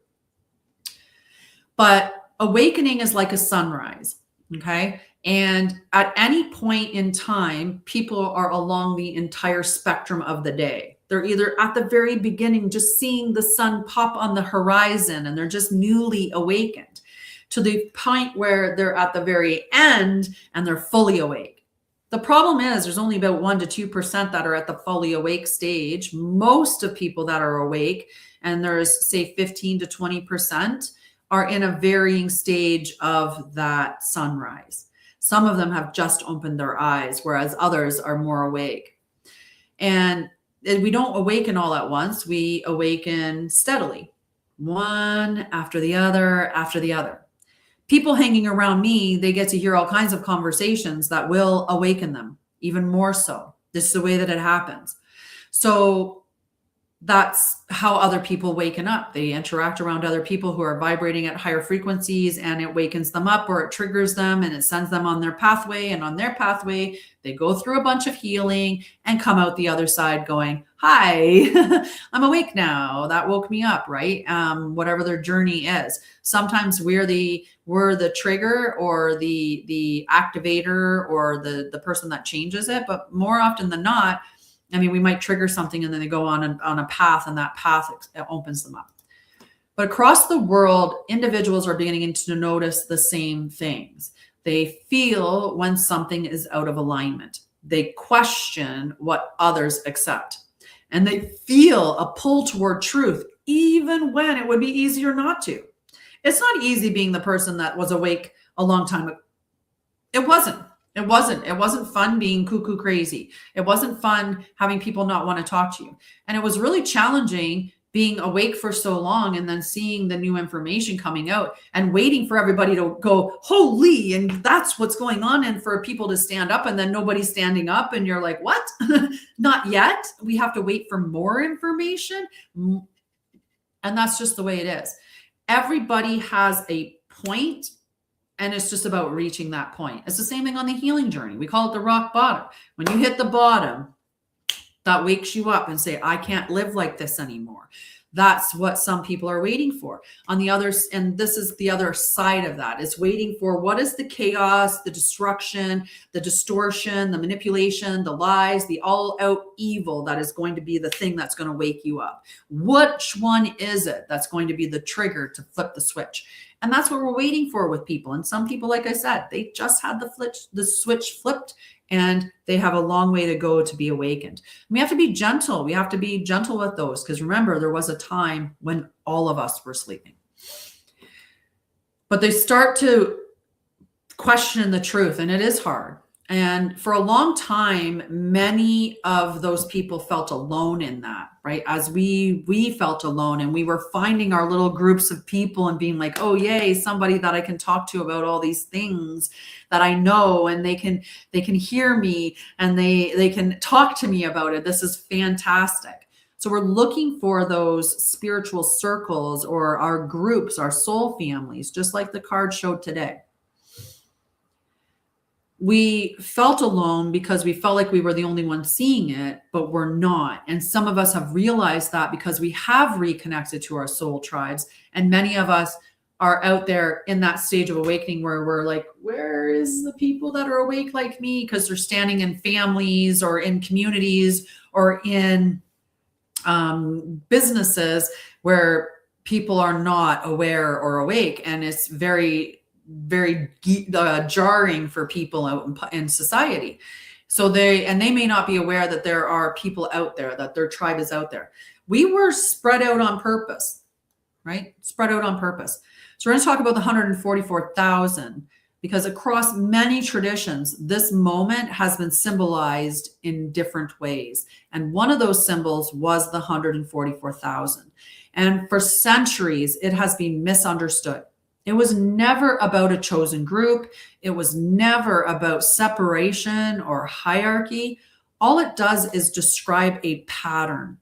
But awakening is like a sunrise, okay? And at any point in time, people are along the entire spectrum of the day. They're either at the very beginning, just seeing the sun pop on the horizon, and they're just newly awakened, to the point where they're at the very end and they're fully awake. The problem is there's only about 1% to 2% that are at the fully awake stage. Most of people that are awake, and there's say 15 to 20%, are in a varying stage of that sunrise. Some of them have just opened their eyes, whereas others are more awake. And we don't awaken all at once. We awaken steadily, one after the other after the other. People hanging around me, they get to hear all kinds of conversations that will awaken them even more so. This is the way that it happens. So that's how other people waken up. They interact around other people who are vibrating at higher frequencies, and it wakens them up, or it triggers them and it sends them on their pathway. And on their pathway, they go through a bunch of healing and come out the other side going, hi, I'm awake now. That woke me up, right? Whatever their journey is. Sometimes we're the trigger or the activator or the person that changes it. But more often than not, I mean, we might trigger something and then they go on a path, and that path opens them up. But across the world, individuals are beginning to notice the same things. They feel when something is out of alignment. They question what others accept. And they feel a pull toward truth even when it would be easier not to. It's not easy being the person that was awake a long time ago. It wasn't. It wasn't fun being cuckoo crazy. It wasn't fun having people not want to talk to you. And it was really challenging being awake for so long and then seeing the new information coming out and waiting for everybody to go, holy, and that's what's going on, and for people to stand up and then nobody's standing up and you're like, what? Not yet. We have to wait for more information. And that's just the way it is. Everybody has a point, and it's just about reaching that point. It's the same thing on the healing journey. We call it the rock bottom. When you hit the bottom, that wakes you up and say, I can't live like this anymore. That's what some people are waiting for. On the others, and this is the other side of that, is waiting for what is the chaos, the destruction, the distortion, the manipulation, the lies, the all-out evil that is going to be the thing that's going to wake you up. Which one is it that's going to be the trigger to flip the switch? And that's what we're waiting for with people. And some people, like I said, they just had the switch flipped, and they have a long way to go to be awakened. And we have to be gentle. We have to be gentle with those, because remember, there was a time when all of us were sleeping. But they start to question the truth, and it is hard. And for a long time, many of those people felt alone in that, right? As we felt alone, and we were finding our little groups of people and being like, oh, yay, somebody that I can talk to about all these things that I know, and they can hear me, and they can talk to me about it. This is fantastic. So we're looking for those spiritual circles or our groups, our soul families, just like the card showed today. We felt alone because we felt like we were the only one seeing it, but we're not. And some of us have realized that because we have reconnected to our soul tribes. And many of us are out there in that stage of awakening where we're like, where is the people that are awake like me? Because they're standing in families or in communities or in businesses where people are not aware or awake. And it's very jarring for people out in society. So they may not be aware that there are people out there, that their tribe is out there. We were spread out on purpose, right? Spread out on purpose. So we're going to talk about the 144,000, because across many traditions, this moment has been symbolized in different ways. And one of those symbols was the 144,000. And for centuries, it has been misunderstood. It was never about a chosen group. It was never about separation or hierarchy. All it does is describe a pattern.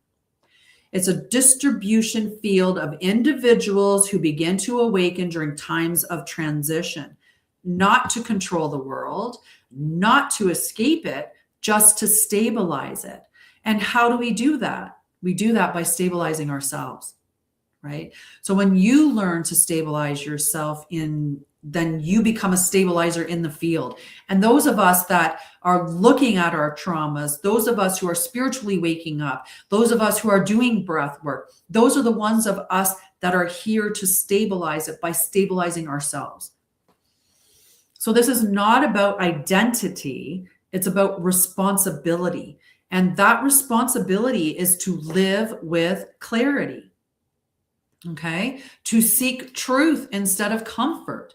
It's a distribution field of individuals who begin to awaken during times of transition, not to control the world, not to escape it, just to stabilize it. And how do we do that? We do that by stabilizing ourselves. Right? So when you learn to stabilize yourself then you become a stabilizer in the field. And those of us that are looking at our traumas, those of us who are spiritually waking up, those of us who are doing breath work, those are the ones of us that are here to stabilize it by stabilizing ourselves. So this is not about identity. It's about responsibility. And that responsibility is to live with clarity. Okay, to seek truth instead of comfort,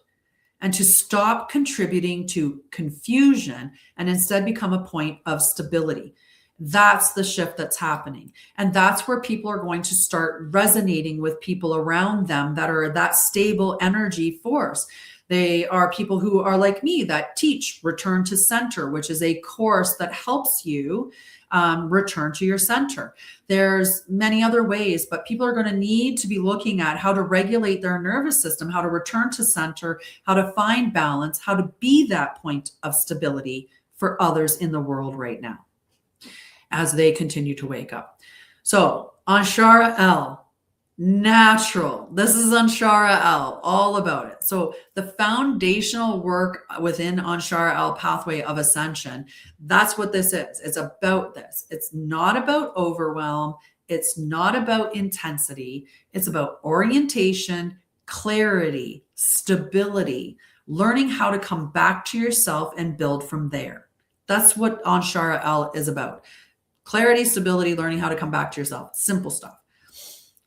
and to stop contributing to confusion and instead become a point of stability. That's the shift that's happening. And that's where people are going to start resonating with people around them that are that stable energy force. They are people who are like me that teach Return to Center, which is a course that helps you return to your center. There's many other ways, but people are going to need to be looking at how to regulate their nervous system, how to return to center, how to find balance, how to be that point of stability for others in the world right now as they continue to wake up. So Anshara'El, natural. This is Anshara'El, all about it. So the foundational work within Anshara'El pathway of ascension, that's what this is. It's about this. It's not about overwhelm. It's not about intensity. It's about orientation, clarity, stability, learning how to come back to yourself and build from there. That's what Anshara'El is about. Clarity, stability, learning how to come back to yourself. Simple stuff.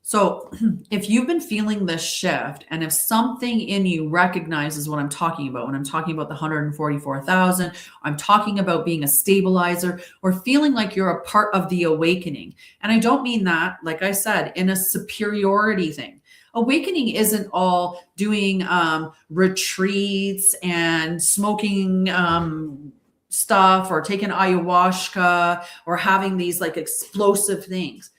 So if you've been feeling this shift, and if something in you recognizes what I'm talking about, when I'm talking about the 144,000, I'm talking about being a stabilizer or feeling like you're a part of the awakening. And I don't mean that, like I said, in a superiority thing. Awakening isn't all doing retreats and smoking stuff or taking ayahuasca or having these like explosive things.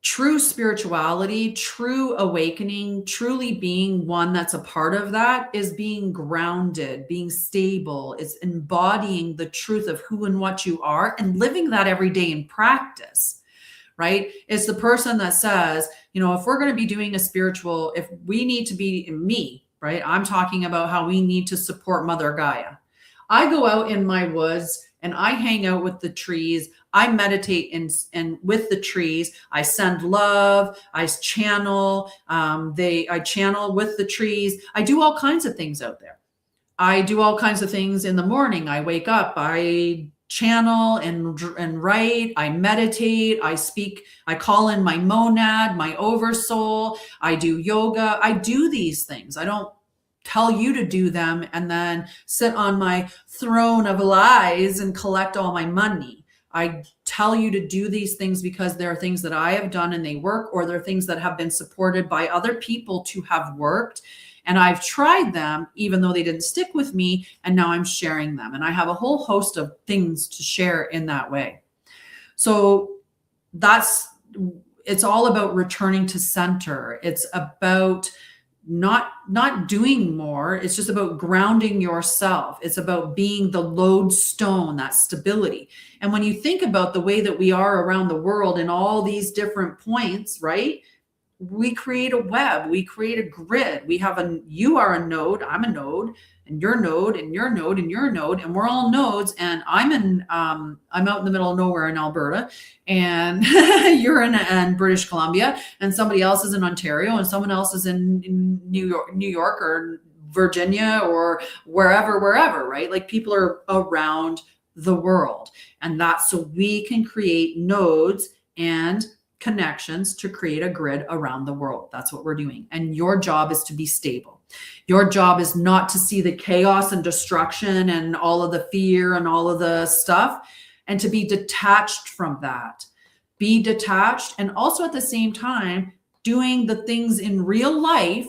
True spirituality, true awakening, truly being one that's a part of that is being grounded, being stable, is embodying the truth of who and what you are and living that every day in practice, right? It's the person that says, you know, if we're going to be doing a spiritual, if we need to be me, right? I'm talking about how we need to support Mother Gaia. I go out in my woods and I hang out with the trees. I meditate and with the trees. I send love. I channel. I channel with the trees. I do all kinds of things out there. I do all kinds of things in the morning. I wake up. I channel and write. I meditate. I speak. I call in my monad, my oversoul. I do yoga. I do these things. I don't tell you to do them and then sit on my throne of lies and collect all my money. I tell you to do these things because there are things that I have done and they work, or there are things that have been supported by other people to have worked. And I've tried them, even though they didn't stick with me. And now I'm sharing them. And I have a whole host of things to share in that way. So it's all about returning to center. It's about not doing more. It's just about grounding yourself. It's about being the lodestone, that stability. And when you think about the way that we are around the world in all these different points, right? We create a web, we create a grid. You are a node, I'm a node, and your node, and your node, and your node, and we're all nodes. And I'm out in the middle of nowhere in Alberta, and you're in British Columbia, and somebody else is in Ontario, and someone else is in New York or Virginia or wherever, right? Like people are around the world, and that's so we can create nodes and connections to create a grid around the world. That's what we're doing. And your job is to be stable. Your job is not to see the chaos and destruction and all of the fear and all of the stuff, and to be detached from that. Be detached, and also at the same time doing the things in real life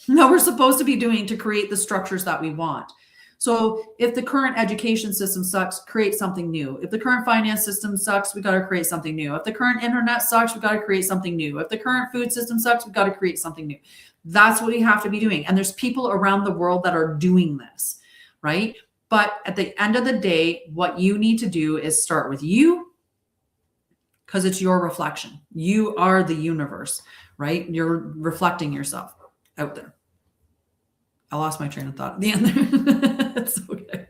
that we're supposed to be doing to create the structures that we want. So if the current education system sucks, create something new. If the current finance system sucks, we got to create something new. If the current internet sucks, we got to create something new. If the current food system sucks, we got to create something new. That's what we have to be doing. And there's people around the world that are doing this, right? But at the end of the day, what you need to do is start with you, because it's your reflection. You are the universe, right? You're reflecting yourself out there. I lost my train of thought at the end there. It's okay.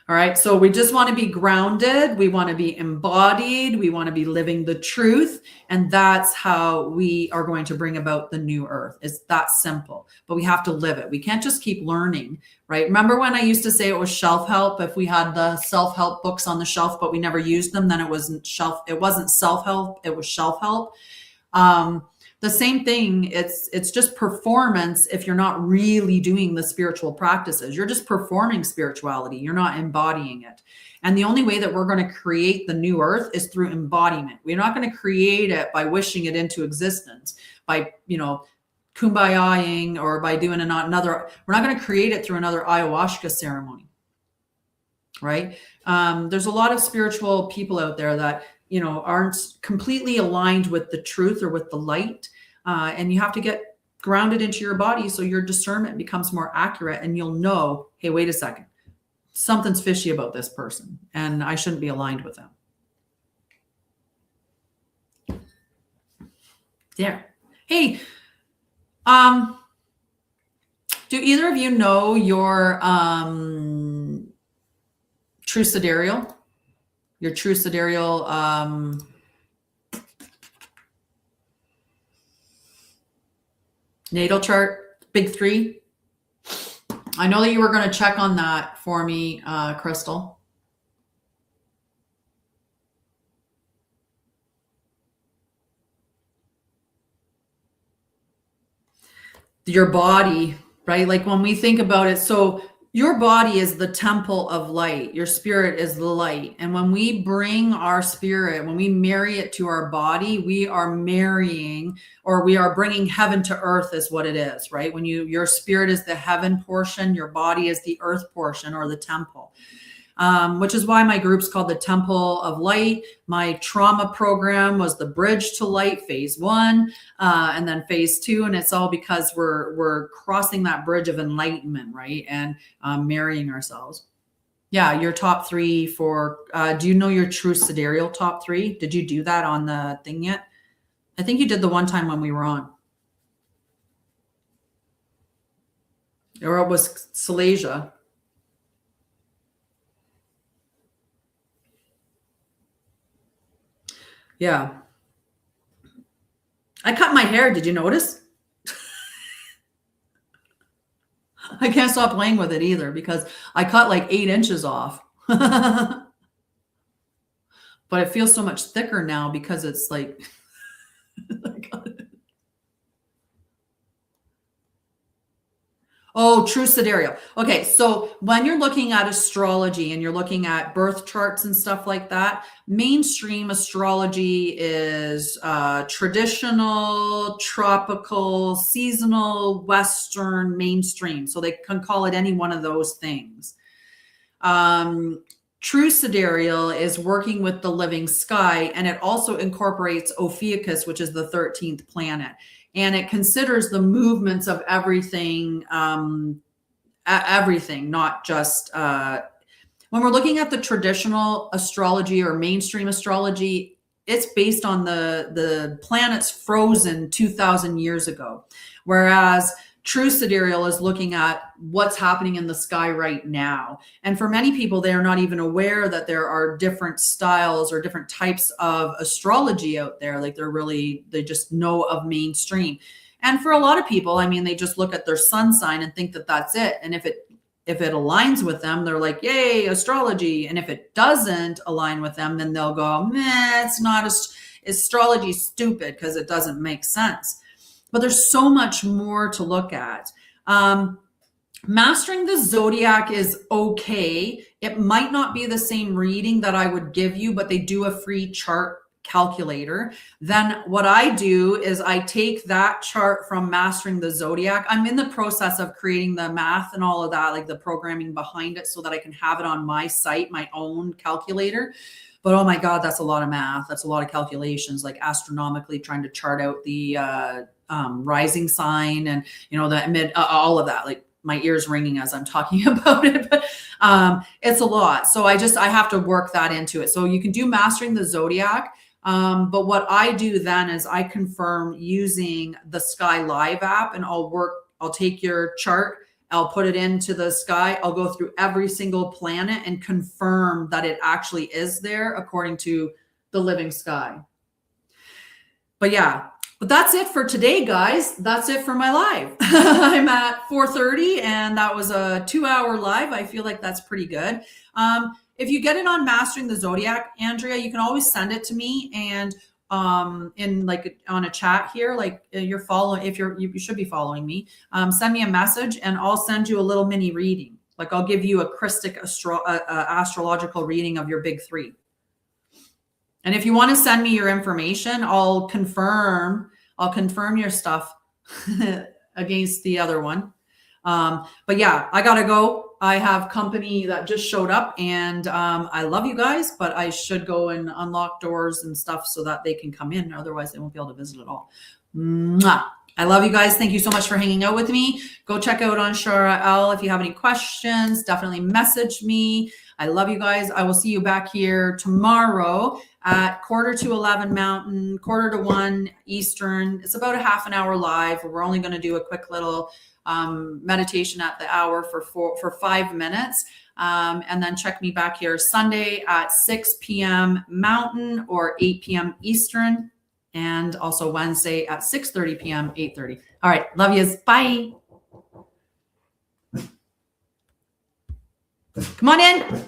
All right. So we just want to be grounded. We want to be embodied. We want to be living the truth. And that's how we are going to bring about the new earth. It's that simple, but we have to live it. We can't just keep learning, right? Remember when I used to say it was shelf-help? If we had the self-help books on the shelf, but we never used them, then it wasn't self-help. It was shelf-help. The same thing, it's just performance if you're not really doing the spiritual practices. You're just performing spirituality. You're not embodying it. And the only way that we're going to create the new earth is through embodiment. We're not going to create it by wishing it into existence, by, kumbayaing, or by doing we're not going to create it through another ayahuasca ceremony, right? There's a lot of spiritual people out there that aren't completely aligned with the truth or with the light. And you have to get grounded into your body so your discernment becomes more accurate, and you'll know, hey, wait a second, something's fishy about this person and I shouldn't be aligned with them. There. Hey, do either of you know your true sidereal? Your true sidereal natal chart, big three. I know that you were going to check on that for me, Crystal. your body, right? Like when we think about it, so your body is the temple of light. Your spirit is the light. And when we bring our spirit, when we marry it to our body, we are marrying, or we are bringing heaven to earth is what it is, right? When your spirit is the heaven portion, your body is the earth portion, or the temple. Which is why my group's called the Temple of Light. My trauma program was the Bridge to Light, phase 1, and then phase 2. And it's all because we're crossing that bridge of enlightenment, right? And marrying ourselves. Yeah, your top 3 for, do you know your true sidereal top 3? Did you do that on the thing yet? I think you did the one time when we were on. Or it was Sha'Ryah. Yeah. I cut my hair. Did you notice? I can't stop playing with it either because I cut like 8 inches off. But it feels so much thicker now because it's like, oh, true sidereal. Okay, so when you're looking at astrology and you're looking at birth charts and stuff like that, mainstream astrology is traditional, tropical, seasonal, Western, mainstream. So they can call it any one of those things. True sidereal is working with the living sky, and it also incorporates Ophiuchus, which is the 13th planet. And it considers the movements of everything, everything, not just, when we're looking at the traditional astrology or mainstream astrology, it's based on the planets frozen 2,000 years ago. Whereas true sidereal is looking at what's happening in the sky right now. And for many people, they are not even aware that there are different styles or different types of astrology out there. Like they just know of mainstream. And for a lot of people, I mean, they just look at their sun sign and think that that's it. And if it aligns with them, they're like, yay, astrology. And if it doesn't align with them, then they'll go, meh, it's not, astrology stupid because it doesn't make sense. But there's so much more to look at. Mastering the zodiac is okay. It might not be the same reading that I would give you, but they do a free chart calculator. Then what I do is I take that chart from Mastering the Zodiac. I'm in the process of creating the math and all of that, like the programming behind it, so that I can have it on my site, my own calculator. But oh my God, that's a lot of math. That's a lot of calculations, like astronomically trying to chart out the rising sign and, the mid, all of that. Like my ears ringing as I'm talking about it, but it's a lot. So I have to work that into it. So you can do Mastering the Zodiac. But what I do then is I confirm using the Sky Live app, and I'll take your chart, I'll put it into the sky. I'll go through every single planet and confirm that it actually is there according to the living sky. But yeah, but that's it for today, guys. That's it for my live. I'm at 4:30 and that was a 2-hour live. I feel like that's pretty good. If you get it on Mastering the Zodiac, Andrea, you can always send it to me, and in like on a chat here, like you're following, you should be following me, send me a message and I'll send you a little mini reading. Like I'll give you a Christic astrological reading of your big 3. And if you want to send me your information, I'll confirm your stuff against the other one. But yeah, I gotta go. I have company that just showed up, and I love you guys, but I should go and unlock doors and stuff so that they can come in. Otherwise, they won't be able to visit at all. Mwah. I love you guys. Thank you so much for hanging out with me. Go check out Anshara'El. If you have any questions, definitely message me. I love you guys. I will see you back here tomorrow at 10:45 Mountain, 12:45 Eastern. It's about a half an hour live. We're only going to do a quick little meditation at the hour for 5 minutes. And then check me back here Sunday at 6 p.m. Mountain or 8 p.m. Eastern. And also Wednesday at 6:30 p.m., 8:30. All right. Love yous. Bye. Come on in.